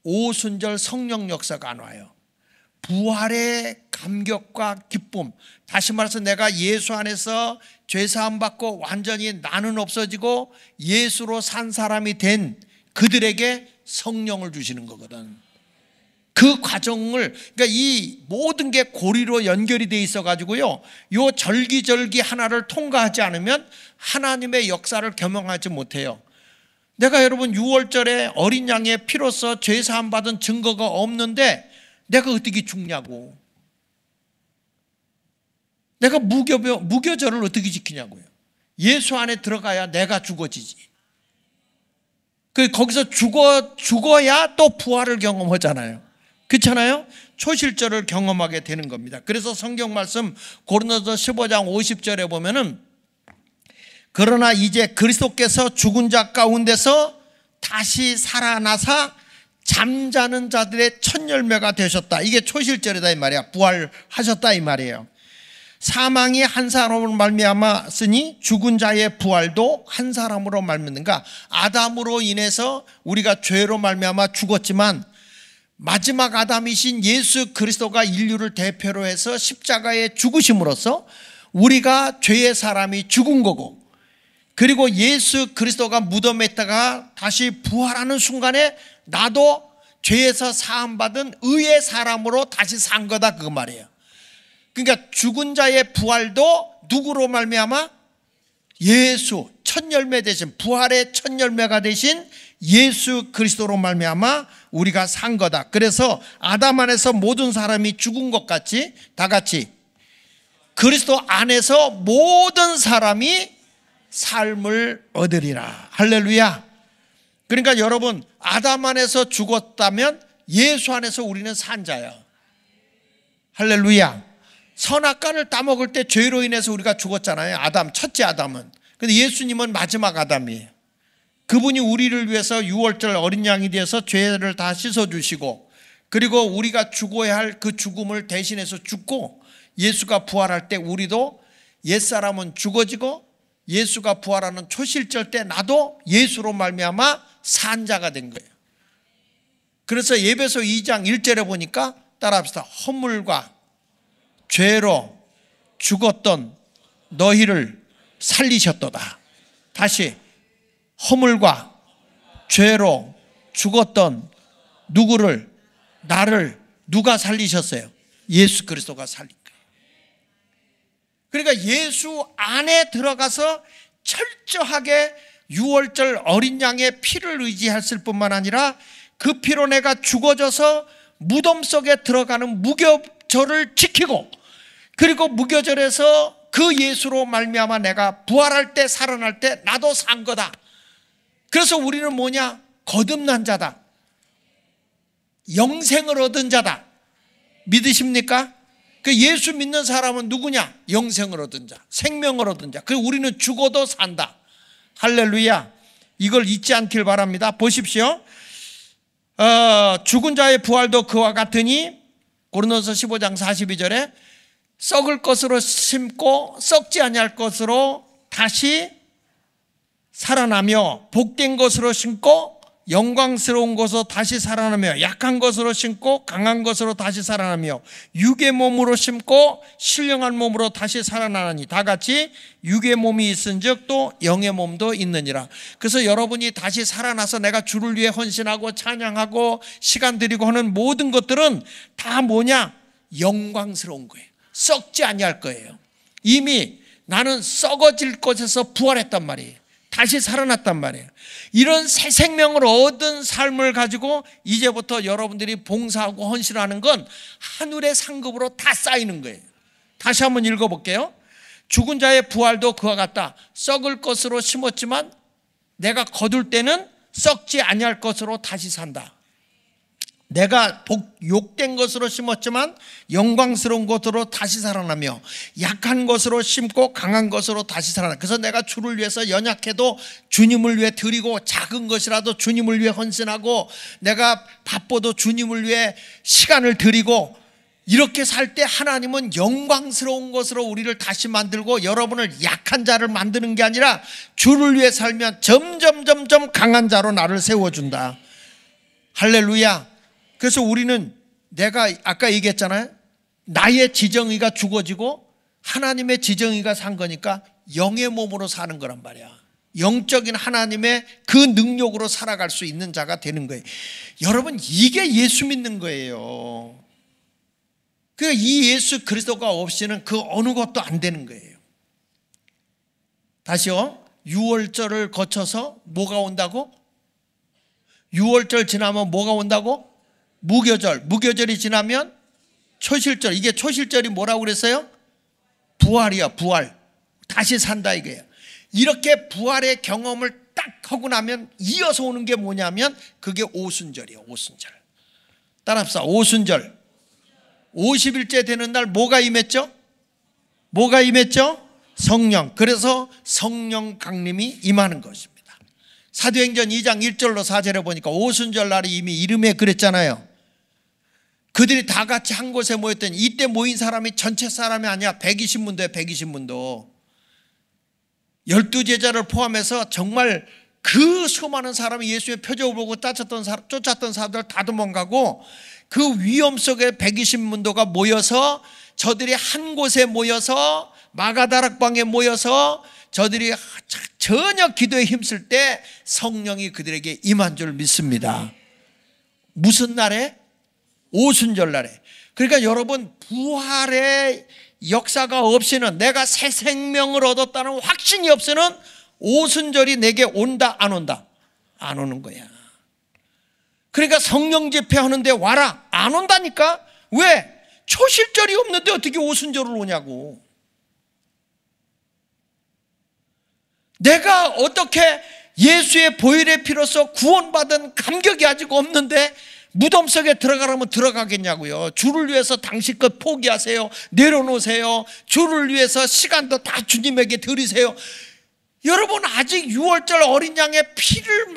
오순절 성령 역사가 안 와요. 부활의 감격과 기쁨, 다시 말해서 내가 예수 안에서 죄사함 받고 완전히 나는 없어지고 예수로 산 사람이 된 그들에게 성령을 주시는 거거든. 그 과정을, 그러니까 이 모든 게 고리로 연결이 돼 있어 가지고요, 요 절기절기 하나를 통과하지 않으면 하나님의 역사를 경험하지 못해요. 내가 여러분 6월절에 어린 양의 피로써 죄사함 받은 증거가 없는데 내가 어떻게 죽냐고. 내가 무교절을 어떻게 지키냐고요. 예수 안에 들어가야 내가 죽어지지. 거기서 죽어야 또 부활을 경험하잖아요. 그렇잖아요? 초실절을 경험하게 되는 겁니다. 그래서 성경 말씀 고린도서 15장 50절에 보면은, 그러나 이제 그리스도께서 죽은 자 가운데서 다시 살아나사 잠자는 자들의 첫 열매가 되셨다. 이게 초실절이다 이 말이야. 부활하셨다 이 말이에요. 사망이 한 사람으로 말미암았으니 죽은 자의 부활도 한 사람으로 말미암는가. 아담으로 인해서 우리가 죄로 말미암아 죽었지만 마지막 아담이신 예수 그리스도가 인류를 대표로 해서 십자가에 죽으심으로써 우리가 죄의 사람이 죽은 거고, 그리고 예수 그리스도가 무덤에 있다가 다시 부활하는 순간에 나도 죄에서 사함받은 의의 사람으로 다시 산 거다 그 말이에요. 그러니까 죽은 자의 부활도 누구로 말미암아? 예수, 첫 열매 되신, 부활의 첫 열매가 되신 예수 그리스도로 말미암아 우리가 산 거다. 그래서 아담 안에서 모든 사람이 죽은 것 같이 다 같이 그리스도 안에서 모든 사람이 삶을 얻으리라. 할렐루야. 그러니까 여러분, 아담 안에서 죽었다면 예수 안에서 우리는 산 자야. 할렐루야. 선악과를 따먹을 때 죄로 인해서 우리가 죽었잖아요. 아담, 첫째 아담은. 근데 예수님은 마지막 아담이에요. 그분이 우리를 위해서 6월절 어린 양이 되어서 죄를 다 씻어주시고, 그리고 우리가 죽어야 할 그 죽음을 대신해서 죽고, 예수가 부활할 때 우리도 옛사람은 죽어지고 예수가 부활하는 초실절 때 나도 예수로 말미암아 산 자가 된 거예요. 그래서 에베소 2장 1절에 보니까 따라합시다. 허물과 죄로 죽었던 너희를 살리셨도다. 다시, 허물과 죄로 죽었던 누구를, 나를 누가 살리셨어요? 예수 그리스도가 살린 거예요. 그러니까 예수 안에 들어가서 철저하게 6월절 어린 양의 피를 의지했을 뿐만 아니라 그 피로 내가 죽어져서 무덤 속에 들어가는 무교절을 지키고, 그리고 무교절에서 그 예수로 말미암아 내가 부활할 때 살아날 때 나도 산 거다. 그래서 우리는 뭐냐? 거듭난 자다. 영생을 얻은 자다. 믿으십니까? 그 예수 믿는 사람은 누구냐? 영생을 얻은 자, 생명을 얻은 자. 그리고 우리는 죽어도 산다. 할렐루야. 이걸 잊지 않길 바랍니다. 보십시오. 죽은 자의 부활도 그와 같으니, 고린도서 15장 42절에 썩을 것으로 심고 썩지 아니할 것으로 다시 살아나며 복된 것으로 심고 영광스러운 것으로 다시 살아나며 약한 것으로 심고 강한 것으로 다시 살아나며 육의 몸으로 심고 신령한 몸으로 다시 살아나니 다 같이 육의 몸이 있은즉 또 영의 몸도 있느니라. 그래서 여러분이 다시 살아나서 내가 주를 위해 헌신하고 찬양하고 시간 드리고 하는 모든 것들은 다 뭐냐? 영광스러운 거예요. 썩지 아니할 거예요. 이미 나는 썩어질 것에서 부활했단 말이에요. 다시 살아났단 말이에요. 이런 새 생명을 얻은 삶을 가지고 이제부터 여러분들이 봉사하고 헌신하는 건 하늘의 상급으로 다 쌓이는 거예요. 다시 한번 읽어볼게요. 죽은 자의 부활도 그와 같다. 썩을 것으로 심었지만 내가 거둘 때는 썩지 아니할 것으로 다시 산다. 내가 욕된 것으로 심었지만 영광스러운 것으로 다시 살아나며 약한 것으로 심고 강한 것으로 다시 살아나. 그래서 내가 주를 위해서 연약해도 주님을 위해 드리고 작은 것이라도 주님을 위해 헌신하고 내가 바빠도 주님을 위해 시간을 드리고 이렇게 살 때 하나님은 영광스러운 것으로 우리를 다시 만들고 여러분을 약한 자를 만드는 게 아니라 주를 위해 살면 점점 강한 자로 나를 세워준다. 할렐루야. 그래서 우리는 내가 아까 얘기했잖아요. 나의 지정의가 죽어지고 하나님의 지정의가 산 거니까 영의 몸으로 사는 거란 말이야. 영적인 하나님의 그 능력으로 살아갈 수 있는 자가 되는 거예요. 여러분, 이게 예수 믿는 거예요. 이 예수 그리스도가 없이는 그 어느 것도 안 되는 거예요. 다시요. 6월절을 거쳐서 뭐가 온다고? 6월절 지나면 뭐가 온다고? 무교절. 무교절이 지나면 초실절. 이게 초실절이 뭐라고 그랬어요? 부활이야. 부활. 다시 산다 이거예요. 이렇게 부활의 경험을 딱 하고 나면 이어서 오는 게 뭐냐면 그게 오순절이에요. 오순절. 따라합시다. 오순절. 50일째 되는 날 뭐가 임했죠? 뭐가 임했죠? 성령. 그래서 성령 강림이 임하는 것입니다. 사도행전 2장 1절로 4절에 보니까 오순절 날이 이미 이름에 그랬잖아요. 그들이 다 같이 한 곳에 모였더니 이때 모인 사람이 전체 사람이 아니야. 120문도에 120문도. 12제자를 포함해서 정말 그 수많은 사람이 예수의 표적을 보고 쫓았던 사람들 다 도망가고 그 위험 속에 120문도가 모여서 저들이 한 곳에 모여서 마가다락방에 모여서 저들이 전혀 기도에 힘쓸 때 성령이 그들에게 임한 줄 믿습니다. 무슨 날에? 오순절 날에. 그러니까 여러분, 부활의 역사가 없이는, 내가 새 생명을 얻었다는 확신이 없이는 오순절이 내게 온다 안 온다? 안 오는 거야. 그러니까 성령 집회하는데 와라. 안 온다니까. 왜? 초실절이 없는데 어떻게 오순절을 오냐고. 내가 어떻게 예수의 보혈의 피로서 구원받은 감격이 아직 없는데 무덤 속에 들어가라면 들어가겠냐고요. 주를 위해서 당신 것 포기하세요. 내려놓으세요. 주를 위해서 시간도 다 주님에게 드리세요. 여러분, 아직 6월절 어린 양의 피를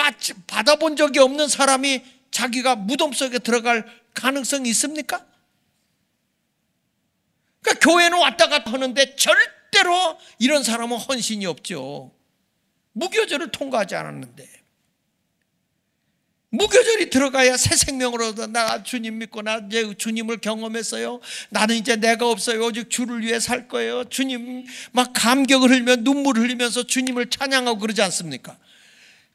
받아본 적이 없는 사람이 자기가 무덤 속에 들어갈 가능성이 있습니까? 그러니까 교회는 왔다 갔다 하는데 절대로 이런 사람은 헌신이 없죠. 무교절을 통과하지 않았는데. 무교절이 들어가야 새 생명을 얻어. 나 주님 믿고 나 이제 주님을 경험했어요. 나는 이제 내가 없어요. 오직 주를 위해 살 거예요. 주님 막 감격을 흘리며 눈물을 흘리면서 주님을 찬양하고 그러지 않습니까?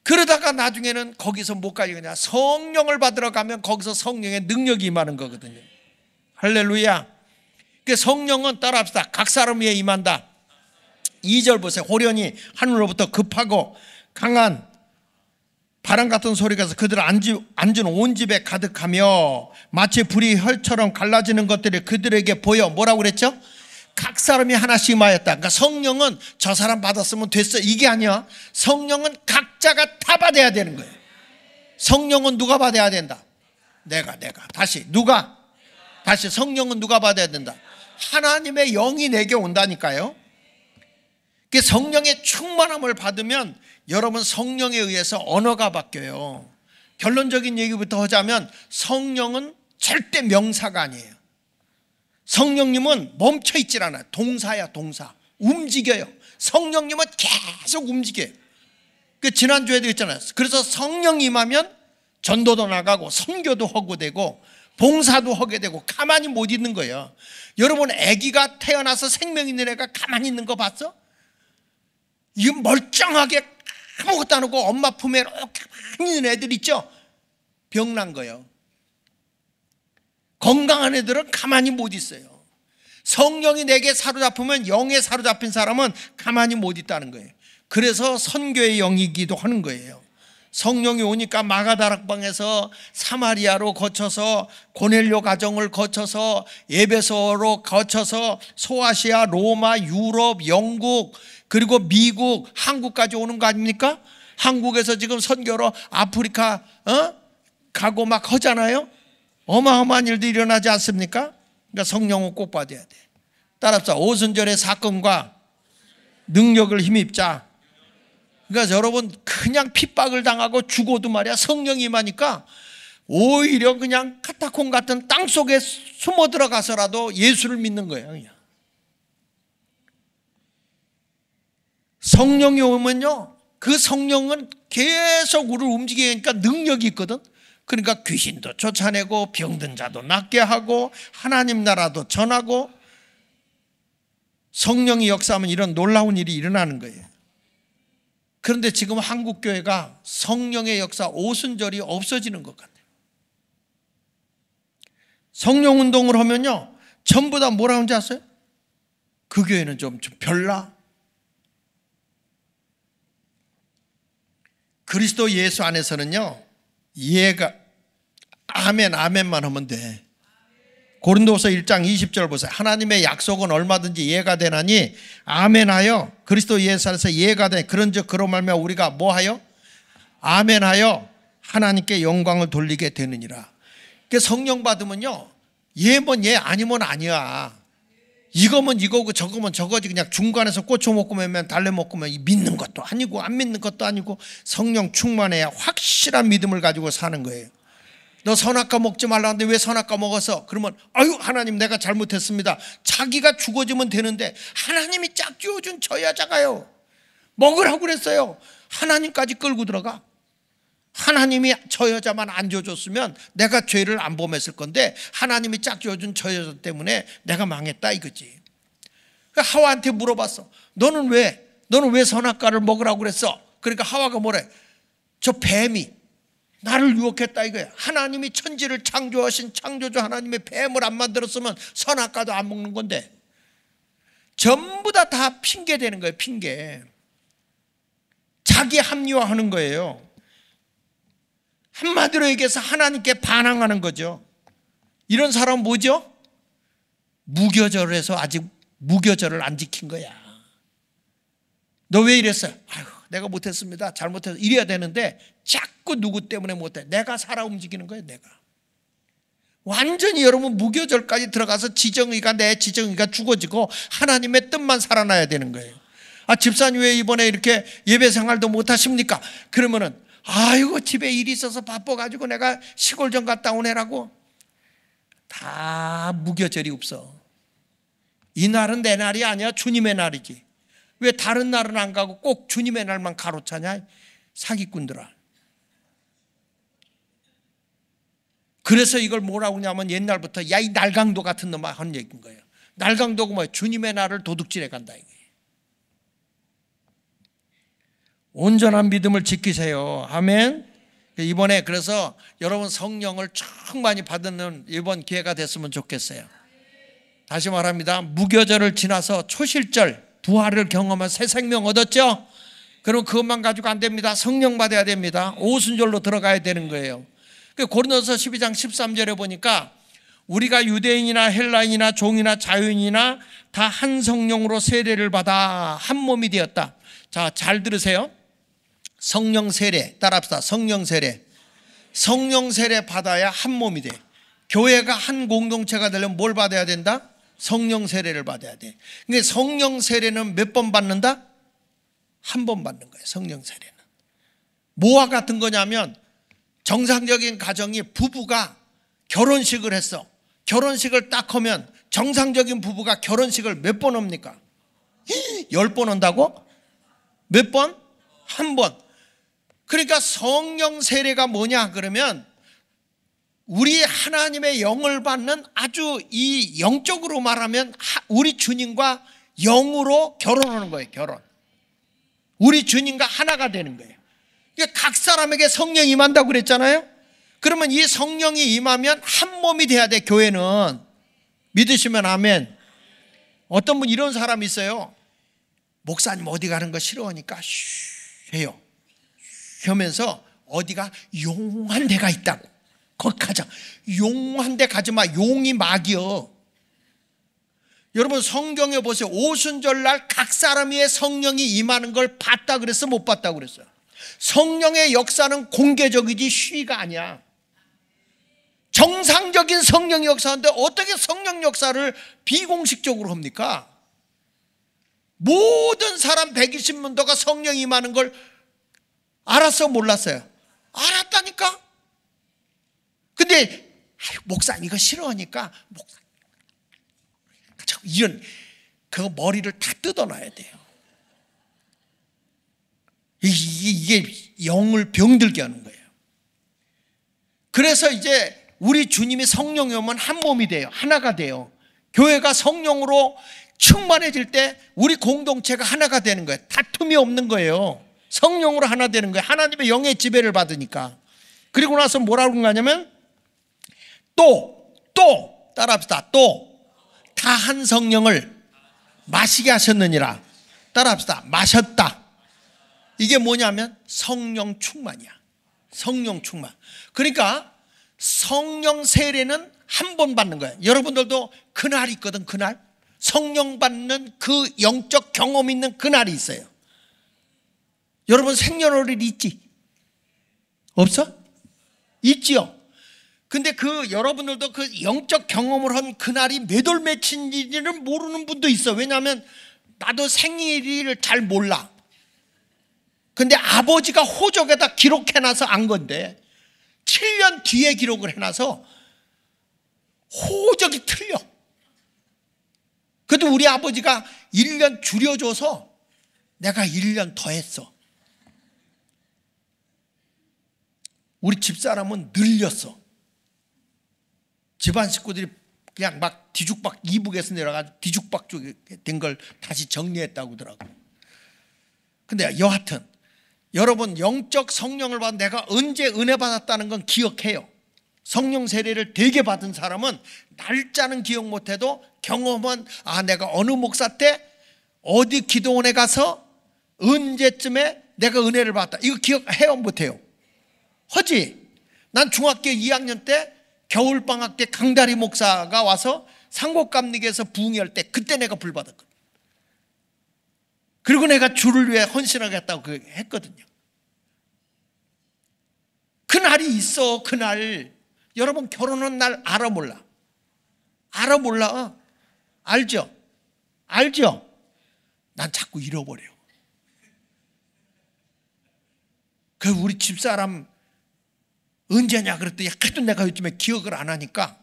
그러다가 나중에는 거기서 못 가요. 그냥 성령을 받으러 가면 거기서 성령의 능력이 임하는 거거든요. 할렐루야. 그 성령은 따라합시다. 각 사람 위에 임한다. 2절 보세요. 호련히 하늘로부터 급하고 강한 바람 같은 소리가 해서 그들 앉은 온 집에 가득하며 마치 불이 혈처럼 갈라지는 것들이 그들에게 보여. 뭐라고 그랬죠? 각 사람이 하나씩 임하였다. 그러니까 성령은 저 사람 받았으면 됐어, 이게 아니야. 성령은 각자가 다 받아야 되는 거예요. 성령은 누가 받아야 된다? 내가. 다시 누가? 다시 성령은 누가 받아야 된다? 하나님의 영이 내게 온다니까요. 성령의 충만함을 받으면 여러분, 성령에 의해서 언어가 바뀌어요. 결론적인 얘기부터 하자면 성령은 절대 명사가 아니에요. 성령님은 멈춰있질 않아요. 동사야, 동사. 움직여요. 성령님은 계속 움직여요. 지난주에도 했잖아요. 그래서 성령 임하면 전도도 나가고 선교도 하고 되고 봉사도 하게 되고 가만히 못 있는 거예요. 여러분, 아기가 태어나서 생명 있는 애가 가만히 있는 거 봤어? 이 멀쩡하게 아무것도 안 하고 엄마 품에 이렇게 가만히 있는 애들 있죠? 병난 거예요. 건강한 애들은 가만히 못 있어요. 성령이 내게 사로잡히면, 영에 사로잡힌 사람은 가만히 못 있다는 거예요. 그래서 선교의 영이기도 하는 거예요. 성령이 오니까 마가다락방에서 사마리아로 거쳐서 고넬료 가정을 거쳐서 에베소로 거쳐서 소아시아, 로마, 유럽, 영국, 그리고 미국, 한국까지 오는 거 아닙니까? 한국에서 지금 선교로 아프리카 가고 막 하잖아요. 어마어마한 일도 일어나지 않습니까? 그러니까 성령은 꼭 받아야 돼. 따라서 오순절의 사건과 능력을 힘입자. 그러니까 여러분, 그냥 핍박을 당하고 죽어도 말이야, 성령이 임하니까 오히려 그냥 카타콤 같은 땅 속에 숨어 들어가서라도 예수를 믿는 거예요. 그냥. 성령이 오면요, 그 성령은 계속 우리를 움직이니까 능력이 있거든. 그러니까 귀신도 쫓아내고 병든 자도 낫게 하고 하나님 나라도 전하고, 성령이 역사하면 이런 놀라운 일이 일어나는 거예요. 그런데 지금 한국교회가 성령의 역사, 오순절이 없어지는 것 같아요. 성령 운동을 하면요, 전부 다 뭐라 하는지 아세요? 그 교회는 좀 별나? 그리스도 예수 안에서는요, 이해가 아멘만 하면 돼. 고린도서 1장 20절 보세요. 하나님의 약속은 얼마든지 이해가 되나니 아멘하여 그리스도 예수 안에서 이해가 되니 그런즉 그로 말미암아 우리가 뭐하여? 아멘하여 하나님께 영광을 돌리게 되느니라. 그러니까 성령 받으면요, 예면 예, 아니면 아니야. 이거면 이거고 저거면 저거지. 그냥 중간에서 꼬쳐 먹고 매면 달래 먹고 매면 믿는 것도 아니고 안 믿는 것도 아니고, 성령 충만해야 확실한 믿음을 가지고 사는 거예요. 너 선악과 먹지 말라는데 왜 선악과 먹었어? 그러면 아유, 하나님 내가 잘못했습니다. 자기가 죽어지면 되는데 하나님이 짝 지어준 저 여자가요, 먹으라고 그랬어요. 하나님까지 끌고 들어가. 하나님이 저 여자만 안 줘줬으면 내가 죄를 안 범했을 건데 하나님이 짝 지어준 저 여자 때문에 내가 망했다 이거지. 하와한테 물어봤어. 너는 왜 선악과를 먹으라고 그랬어? 그러니까 하와가 뭐래? 저 뱀이 나를 유혹했다 이거야. 하나님이 천지를 창조하신 창조주 하나님의 뱀을 안 만들었으면 선악과도 안 먹는 건데. 전부 다 핑계 되는 거예요. 핑계. 자기 합리화하는 거예요. 한마디로 얘기해서 하나님께 반항하는 거죠. 이런 사람은 뭐죠? 무교절을 해서 아직 무교절을 안 지킨 거야. 너 왜 이랬어요? 아유, 내가 못했습니다. 잘못해서. 이래야 되는데 자꾸 누구 때문에 못해. 내가 살아 움직이는 거예요. 내가. 완전히 여러분 무교절까지 들어가서 내 지정의가 죽어지고 하나님의 뜻만 살아나야 되는 거예요. 아, 집사님 왜 이번에 이렇게 예배 생활도 못하십니까? 그러면은 아이고, 집에 일이 있어서 바빠가지고 내가 시골 좀 갔다 오내라고. 다 무교절이 없어. 이 날은 내 날이 아니야. 주님의 날이지. 왜 다른 날은 안 가고 꼭 주님의 날만 가로차냐? 사기꾼들아. 그래서 이걸 뭐라고 하냐면 옛날부터 야, 이 날강도 같은 놈아 하는 얘기인 거예요. 날강도가 뭐예요? 주님의 날을 도둑질해 간다 이게. 온전한 믿음을 지키세요. 아멘. 이번에 그래서 여러분 성령을 충만히 받는 이번 기회가 됐으면 좋겠어요. 다시 말합니다. 무교절을 지나서 초실절 부활을 경험한 새 생명 얻었죠? 그럼 그것만 가지고 안 됩니다. 성령 받아야 됩니다. 오순절로 들어가야 되는 거예요. 고린도서 12장 13절에 보니까 우리가 유대인이나 헬라인이나 종이나 자유인이나 다 한 성령으로 세례를 받아 한 몸이 되었다. 자, 잘 들으세요. 성령 세례 따라합시다. 성령 세례. 성령 세례 받아야 한 몸이 돼. 교회가 한 공동체가 되려면 뭘 받아야 된다? 성령 세례를 받아야 돼. 그러니까 성령 세례는 몇 번 받는다? 한 번 받는 거예요. 성령 세례는 뭐와 같은 거냐면, 정상적인 가정이 부부가 결혼식을 했어. 결혼식을 딱 하면 정상적인 부부가 결혼식을 몇 번 합니까? 10번 한다고? 몇 번? 한 번. 그러니까 성령 세례가 뭐냐 그러면 우리 하나님의 영을 받는 아주 이 영적으로 말하면 우리 주님과 영으로 결혼하는 거예요. 결혼. 우리 주님과 하나가 되는 거예요. 그러니까 각 사람에게 성령이 임한다고 그랬잖아요. 그러면 이 성령이 임하면 한 몸이 돼야 돼. 교회는. 믿으시면 아멘. 어떤 분 이런 사람이 있어요. 목사님 어디 가는 거 싫어하니까 쉬 해요. 쉬 하면서 어디가 용한 데가 있다고. 거기 가자. 용한 데 가지 마. 용이 막이요. 여러분 성경에 보세요. 오순절날 각 사람의 성령이 임하는 걸 봤다 그랬어? 못 봤다 그랬어요? 성령의 역사는 공개적이지虚가 아니야. 정상적인 성령의 역사인데 어떻게 성령 역사를 비공식적으로 합니까? 모든 사람 120문도가 성령이 임하는 걸 알았어 몰랐어요? 알았다니까. 근데 목사님 이거 싫어하니까 이런 그 머리를 다 뜯어놔야 돼요. 이게 영을 병들게 하는 거예요. 그래서 이제 우리 주님이 성령이 오면 한 몸이 돼요. 하나가 돼요. 교회가 성령으로 충만해질 때 우리 공동체가 하나가 되는 거예요. 다툼이 없는 거예요. 성령으로 하나 되는 거예요. 하나님의 영의 지배를 받으니까. 그리고 나서 뭐라고 하냐면 또 따라합시다. 또 다 한 성령을 마시게 하셨느니라. 따라합시다. 마셨다. 이게 뭐냐면 성령 충만이야. 성령 충만. 그러니까 성령 세례는 한 번 받는 거예요. 여러분들도 그날이 있거든. 그날 성령 받는 그 영적 경험 있는 그날이 있어요. 여러분 생년월일 있지? 없어? 있지요. 근데 그 여러분들도 그 영적 경험을 한 그날이 몇 월 며칠인지는 모르는 분도 있어. 왜냐하면 나도 생일을 잘 몰라. 근데 아버지가 호적에다 기록해놔서 안 건데 7년 뒤에 기록을 해놔서 호적이 틀려. 그래도 우리 아버지가 1년 줄여줘서 내가 1년 더 했어. 우리 집사람은 늘렸어. 집안 식구들이 그냥 막 뒤죽박 이북에서 내려가지고 뒤죽박 쪽에 된 걸 다시 정리했다고 하더라고. 근데 여하튼 여러분 영적 성령을 받은 내가 언제 은혜 받았다는 건 기억해요. 성령 세례를 되게 받은 사람은 날짜는 기억 못해도 경험은 내가 어느 목사 때 어디 기도원에 가서 언제쯤에 내가 은혜를 받았다. 이거 기억해요 못해요? 하지. 난 중학교 2학년 때 겨울방학 때 강다리 목사가 와서 상곡감리교에서 부흥회할 때 그때 내가 불 받았거든. 그리고 내가 주를 위해 헌신하겠다고 했거든요. 그날이 있어. 그날. 여러분 결혼한 날 알아 몰라? 알아 몰라? 알죠? 알죠? 난 자꾸 잃어버려. 그 우리 집사람 언제냐 그랬더니 하도 내가 요즘에 기억을 안 하니까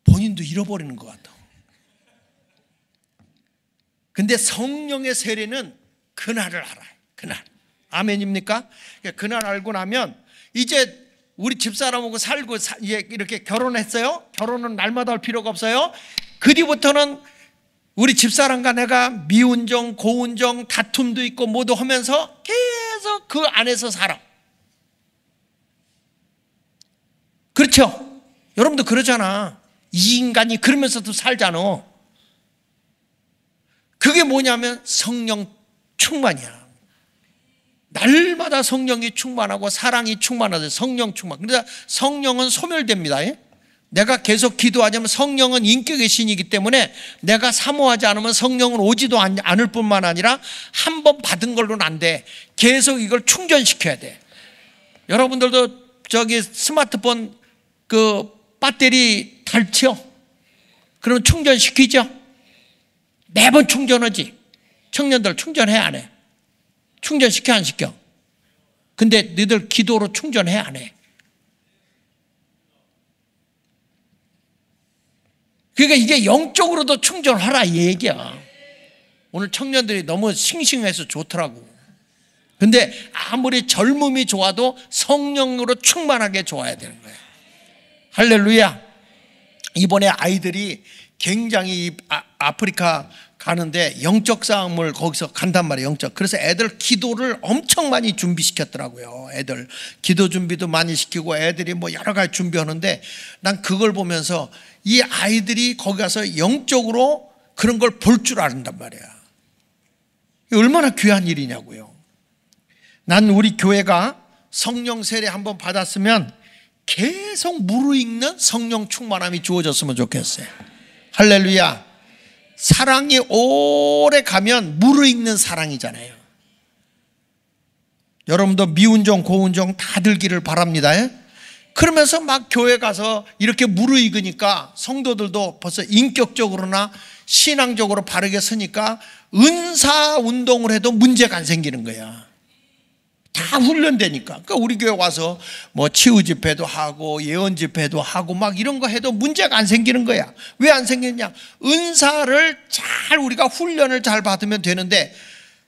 본인도 잃어버리는 것 같아. 근데 성령의 세례는 그날을 알아요. 그날. 아멘입니까? 그날 알고 나면 이제 우리 집사람하고 살고 이렇게 결혼했어요. 결혼은 날마다 할 필요가 없어요. 그 뒤부터는 우리 집사람과 내가 미운정 고운정 다툼도 있고 뭐도 하면서 계속 그 안에서 살아. 그렇죠? 여러분도 그러잖아. 이 인간이 그러면서도 살잖아. 그게 뭐냐면 성령 충만이야. 날마다 성령이 충만하고 사랑이 충만하죠. 성령 충만. 그러니까 성령은 소멸됩니다. 내가 계속 기도하자면 성령은 인격의 신이기 때문에 내가 사모하지 않으면 성령은 오지도 않을 뿐만 아니라 한 번 받은 걸로는 안 돼. 계속 이걸 충전시켜야 돼. 여러분들도 저기 스마트폰 그 배터리 닳죠? 그러면 충전시키죠? 매번 충전하지. 청년들 충전해 안 해? 충전시켜 안 시켜? 근데 너희들 기도로 충전해 안 해? 그러니까 이게 영적으로도 충전하라 이 얘기야. 오늘 청년들이 너무 싱싱해서 좋더라고. 근데 아무리 젊음이 좋아도 성령으로 충만하게 좋아야 되는 거예요. 할렐루야. 이번에 아이들이 굉장히 아프리카 가는데 영적 싸움을 거기서 간단 말이에요. 영적. 그래서 애들 기도를 엄청 많이 준비시켰더라고요. 애들 기도 준비도 많이 시키고 애들이 뭐 여러 가지 준비하는데 난 그걸 보면서 이 아이들이 거기 가서 영적으로 그런 걸 볼 줄 안단 말이야. 얼마나 귀한 일이냐고요. 난 우리 교회가 성령 세례 한번 받았으면 계속 무르익는 성령 충만함이 주어졌으면 좋겠어요. 할렐루야. 사랑이 오래 가면 무르익는 사랑이잖아요. 여러분도 미운정 고운정 다 들기를 바랍니다. 그러면서 막 교회 가서 이렇게 무르익으니까 성도들도 벌써 인격적으로나 신앙적으로 바르게 서니까 은사 운동을 해도 문제가 안 생기는 거야. 다 훈련되니까. 그러니까 우리 교회 와서 뭐 치유 집회도 하고 예언 집회도 하고 막 이런 거 해도 문제가 안 생기는 거야. 왜 안 생기느냐? 은사를 잘 우리가 훈련을 잘 받으면 되는데,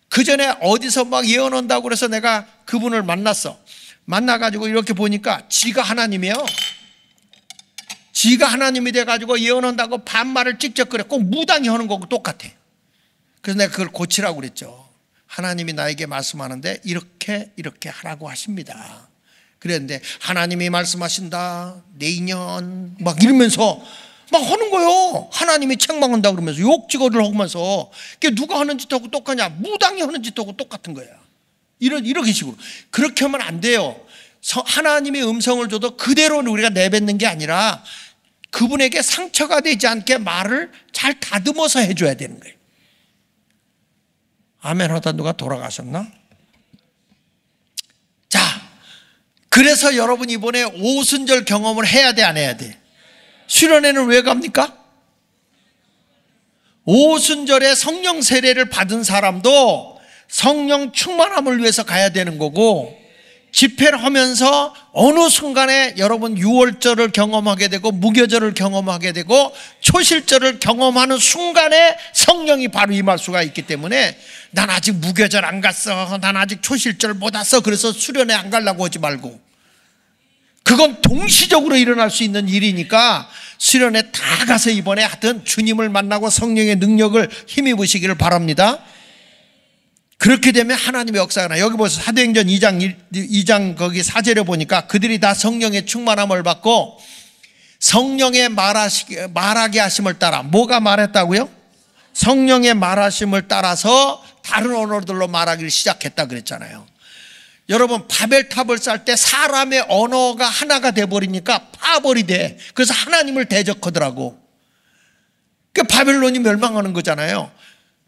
그 전에 어디서 막 예언한다고 그래서 내가 그분을 만났어. 만나가지고 이렇게 보니까 지가 하나님이에요. 지가 하나님이 돼가지고 예언한다고 반말을 찍적 그래. 꼭 무당이 하는 거고 똑같아. 그래서 내가 그걸 고치라고 그랬죠. 하나님이 나에게 말씀하는데 이렇게 하라고 하십니다. 그랬는데 하나님이 말씀하신다 내년 막 이러면서 막 하는 거예요. 하나님이 책망한다 그러면서 욕지거리를 하면서. 누가 하는 짓하고 똑같냐? 무당이 하는 짓하고 똑같은 거야. 이렇게 식으로. 그렇게 하면 안 돼요. 하나님의 음성을 줘도 그대로 우리가 내뱉는 게 아니라 그분에게 상처가 되지 않게 말을 잘 다듬어서 해줘야 되는 거예요. 아멘 하다 누가 돌아가셨나? 자, 그래서 여러분 이번에 오순절 경험을 해야 돼, 안 해야 돼? 수련회는 왜 갑니까? 오순절에 성령 세례를 받은 사람도 성령 충만함을 위해서 가야 되는 거고, 집회를 하면서 어느 순간에 여러분 유월절을 경험하게 되고 무교절을 경험하게 되고 초실절을 경험하는 순간에 성령이 바로 임할 수가 있기 때문에 난 아직 무교절 안 갔어, 난 아직 초실절 못 왔어, 그래서 수련회 안 가려고 하지 말고, 그건 동시적으로 일어날 수 있는 일이니까 수련회 다 가서 이번에 하여튼 주님을 만나고 성령의 능력을 힘입으시기를 바랍니다. 그렇게 되면 하나님의 역사가 나. 여기 보세요. 사도행전 2장 거기 4절에 보니까 그들이 다 성령의 충만함을 받고 성령의 말하게 하심을 따라. 뭐가 말했다고요? 성령의 말하심을 따라서 다른 언어들로 말하기를 시작했다 그랬잖아요. 여러분 바벨탑을 쌓을 때 사람의 언어가 하나가 돼버리니까 파벌이 돼. 그래서 하나님을 대적하더라고. 그 바벨론이 멸망하는 거잖아요.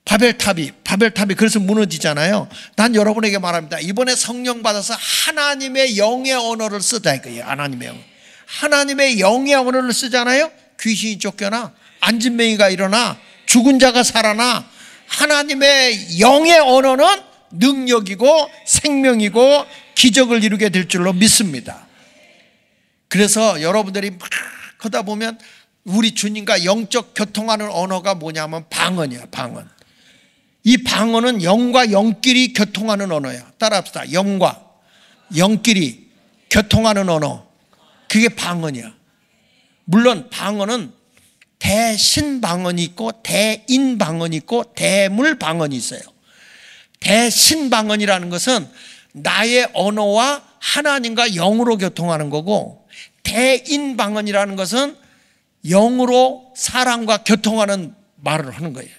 바벨탑이 그래서 무너지잖아요. 난 여러분에게 말합니다. 이번에 성령 받아서 하나님의 영의 언어를 쓰다 이거예요. 하나님의 영의 언어를 쓰잖아요. 귀신이 쫓겨나, 안진뱅이가 일어나, 죽은 자가 살아나. 하나님의 영의 언어는 능력이고 생명이고 기적을 이루게 될 줄로 믿습니다. 그래서 여러분들이 막 하다 보면 우리 주님과 영적 교통하는 언어가 뭐냐면 방언이야. 방언. 이 방언은 영과 영끼리 교통하는 언어야. 따라합시다. 영과 영끼리 교통하는 언어, 그게 방언이야. 물론 방언은 대신방언이 있고 대인방언이 있고 대물방언이 있어요. 대신방언이라는 것은 나의 언어와 하나님과 영으로 교통하는 거고, 대인방언이라는 것은 영으로 사람과 교통하는 말을 하는 거예요.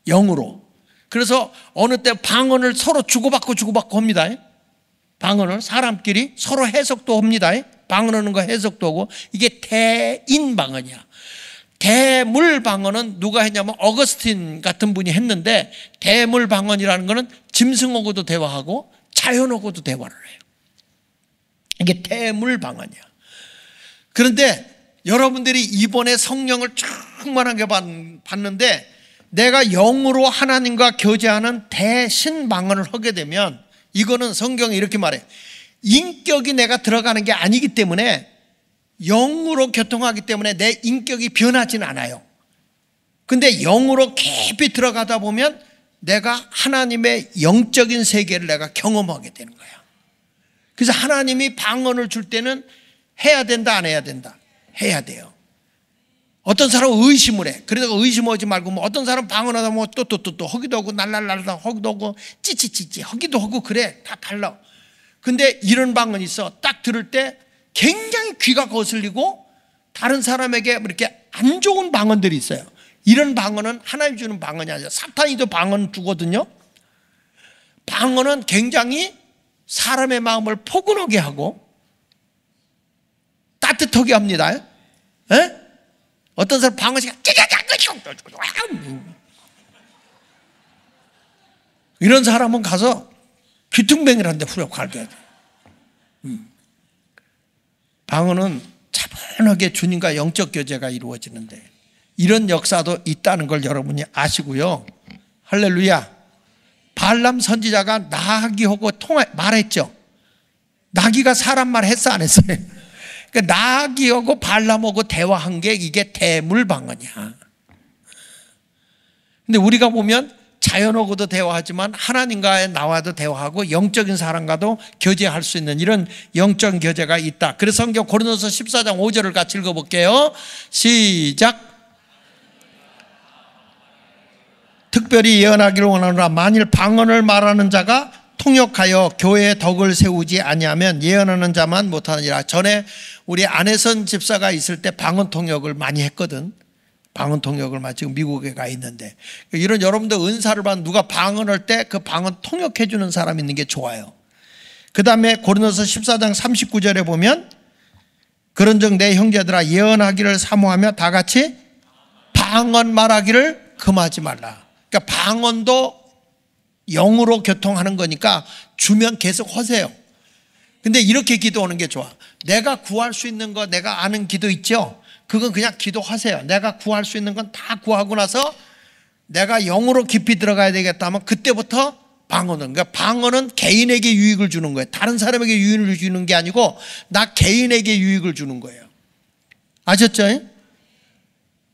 영으로. 그래서 어느 때 방언을 서로 주고받고 합니다. 방언을 사람끼리 서로 해석도 합니다. 방언하는 거 해석도 하고. 이게 대인방언이야. 대물방언은 누가 했냐면 어거스틴 같은 분이 했는데, 대물방언이라는 거는 짐승하고도 대화하고 자연하고도 대화를 해요. 이게 대물방언이야. 그런데 여러분들이 이번에 성령을 충만하게 받는데 내가 영으로 하나님과 교제하는 대신방언을 하게 되면, 이거는 성경이 이렇게 말해. 인격이 내가 들어가는 게 아니기 때문에, 영으로 교통하기 때문에 내 인격이 변하지는 않아요. 근데 영으로 깊이 들어가다 보면 내가 하나님의 영적인 세계를 내가 경험하게 되는 거야. 그래서 하나님이 방언을 줄 때는 해야 된다, 안 해야 된다? 해야 돼요. 어떤 사람은 의심을 해. 그래서 의심하지 말고, 뭐 어떤 사람은 방언하다 뭐 또 허기도 하고 날랄랄라 허기도 하고 찌찌찌찌 허기도 하고 그래. 다 달라. 근데 이런 방언이 있어. 딱 들을 때 굉장히 귀가 거슬리고 다른 사람에게 이렇게 안 좋은 방언들이 있어요. 이런 방언은 하나님 주는 방언이 아니라 사탄이도 방언 주거든요. 방언은 굉장히 사람의 마음을 포근하게 하고 따뜻하게 합니다. 에? 어떤 사람 방언이 이런 사람은 가서 귀퉁뱅이라는데 후려 갈겨야 돼. 방언은 차분하게 주님과 영적 교제가 이루어지는데 이런 역사도 있다는 걸 여러분이 아시고요. 할렐루야. 발람 선지자가 나귀하고 말했죠. 나귀가 사람 말 했어, 안 했어요? 그러니까 나귀하고 발람하고 대화한 게 이게 대물 방언이야. 근데 우리가 보면 자연하고도 대화하지만 하나님과의 나와도 대화하고 영적인 사람과도 교제할 수 있는 이런 영적 교제가 있다. 그래서 성경 고린도서 14장 5절을 같이 읽어볼게요. 시작. 특별히 예언하기를 원하노라. 만일 방언을 말하는 자가 통역하여 교회의 덕을 세우지 아니하면 예언하는 자만 못하느니라. 전에 우리 안혜선 집사가 있을 때 방언 통역을 많이 했거든. 방언 통역을 지금 미국에 가 있는데, 이런 여러분들 은사를 받는 누가 방언할 때 그 방언 통역해 주는 사람 있는 게 좋아요. 그 다음에 고린도서 14장 39절에 보면 그런즉 내 형제들아 예언하기를 사모하며 다 같이 방언 말하기를 금하지 말라. 그러니까 방언도 영으로 교통하는 거니까 주면 계속 하세요. 근데 이렇게 기도하는 게 좋아. 내가 구할 수 있는 거, 내가 아는 기도 있죠? 그건 그냥 기도하세요. 내가 구할 수 있는 건 다 구하고 나서 내가 영으로 깊이 들어가야 되겠다 하면 그때부터 방언은, 그러니까 방언은 개인에게 유익을 주는 거예요. 다른 사람에게 유익을 주는 게 아니고 나 개인에게 유익을 주는 거예요. 아셨죠?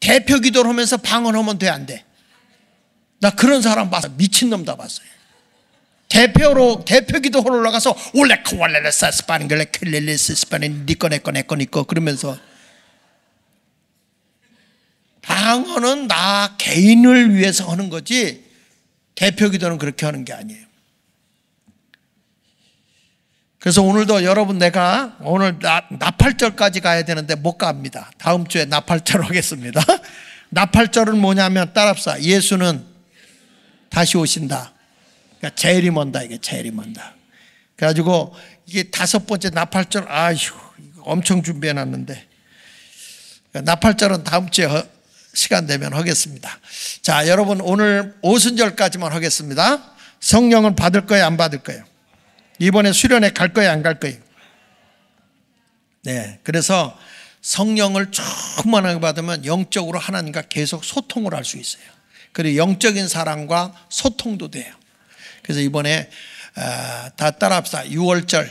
대표 기도를 하면서 방언하면 돼, 안 돼? 나 그런 사람 봤어. 미친놈 다 봤어요. 대표 기도하러 올라가서 올레코왈레레 사스파닌글레 켈레레스 스파닌 니꺼 내꺼 내꺼 니꺼 그러면서, 방언은 나 개인을 위해서 하는 거지 대표 기도는 그렇게 하는 게 아니에요. 그래서 오늘도 여러분, 내가 오늘 나팔절까지 가야 되는데 못 갑니다. 다음 주에 나팔절 하겠습니다. 나팔절은 뭐냐면 따라합시다. 예수는 다시 오신다. 그러니까 재림한다. 이게 재림한다. 그래가지고 이게 5번째 나팔절, 아휴 엄청 준비해놨는데, 나팔절은 다음 주에 시간 되면 하겠습니다. 자, 여러분 오늘 오순절까지만 하겠습니다. 성령은 받을 거예요, 안 받을 거예요? 이번에 수련회 갈 거예요, 안 갈 거예요? 네, 그래서 성령을 충만하게 받으면 영적으로 하나님과 계속 소통을 할 수 있어요. 그리고 영적인 사람과 소통도 돼요. 그래서 이번에 다 따라합시다. 6월절,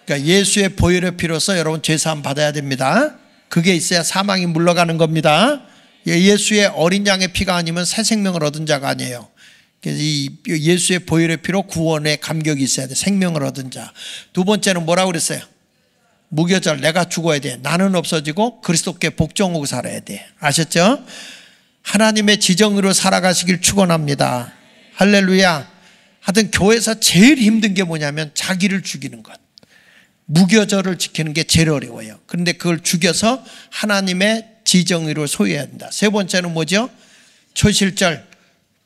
그러니까 예수의 보혈의 피로서 여러분 죄사함 받아야 됩니다. 그게 있어야 사망이 물러가는 겁니다. 예수의 어린 양의 피가 아니면 새 생명을 얻은 자가 아니에요. 그래서 이 예수의 보혈의 피로 구원의 감격이 있어야 돼. 생명을 얻은 자. 두 번째는 뭐라고 그랬어요? 무교절. 내가 죽어야 돼. 나는 없어지고 그리스도께 복종하고 살아야 돼. 아셨죠? 하나님의 지정으로 살아가시길 축원합니다. 할렐루야. 하여튼 교회에서 제일 힘든 게 뭐냐면 자기를 죽이는 것. 무교절을 지키는 게 제일 어려워요. 그런데 그걸 죽여서 하나님의 지정의로 소유해야 된다. 세 번째는 뭐죠? 초실절,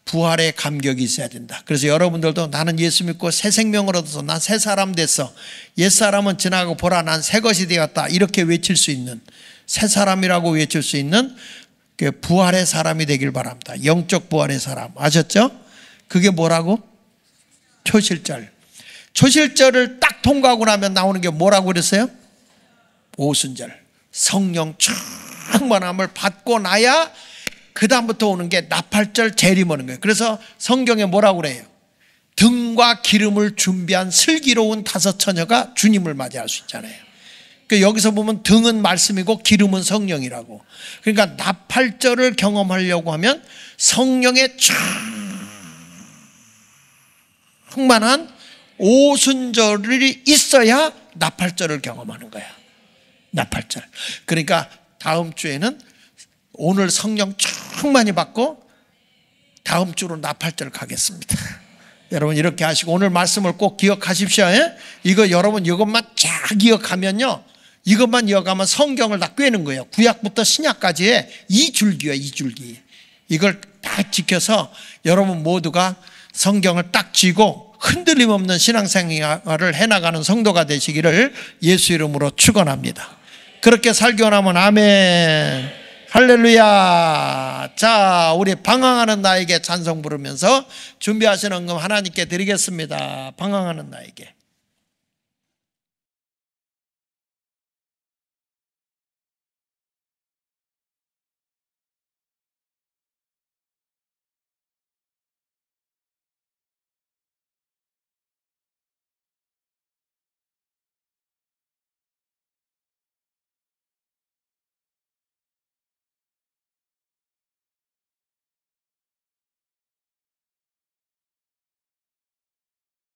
부활의 감격이 있어야 된다. 그래서 여러분들도 나는 예수 믿고 새 생명을 얻어서 난 새 사람 됐어. 옛사람은 지나가고 보라 난 새 것이 되었다. 이렇게 외칠 수 있는, 새 사람이라고 외칠 수 있는 그 부활의 사람이 되길 바랍니다. 영적 부활의 사람. 아셨죠? 그게 뭐라고? 초실절. 초실절을 딱 통과하고 나면 나오는 게 뭐라고 그랬어요? 오순절. 성령 충만함을 받고 나야 그 다음부터 오는 게 나팔절 재림 오는 거예요. 그래서 성경에 뭐라고 그래요? 등과 기름을 준비한 슬기로운 5 처녀가 주님을 맞이할 수 있잖아요. 그러니까 여기서 보면 등은 말씀이고 기름은 성령이라고. 그러니까 나팔절을 경험하려고 하면 성령의 충만한 오순절이 있어야 나팔절을 경험하는 거야. 나팔절. 그러니까 다음 주에는 오늘 성령 충만히 받고 다음 주로 나팔절 가겠습니다. 여러분 이렇게 하시고 오늘 말씀을 꼭 기억하십시오. 이거 여러분 이것만 잘 기억하면요, 이것만 이어가면 성경을 다 꿰는 거예요. 구약부터 신약까지의 2줄기예요. 2줄기. 이걸 다 지켜서 여러분 모두가 성경을 딱 쥐고 흔들림 없는 신앙생활을 해나가는 성도가 되시기를 예수 이름으로 축원합니다. 그렇게 살기 원하면 아멘. 할렐루야. 자, 우리 방황하는 나에게 찬송 부르면서 준비하시는 금 하나님께 드리겠습니다. 방황하는 나에게.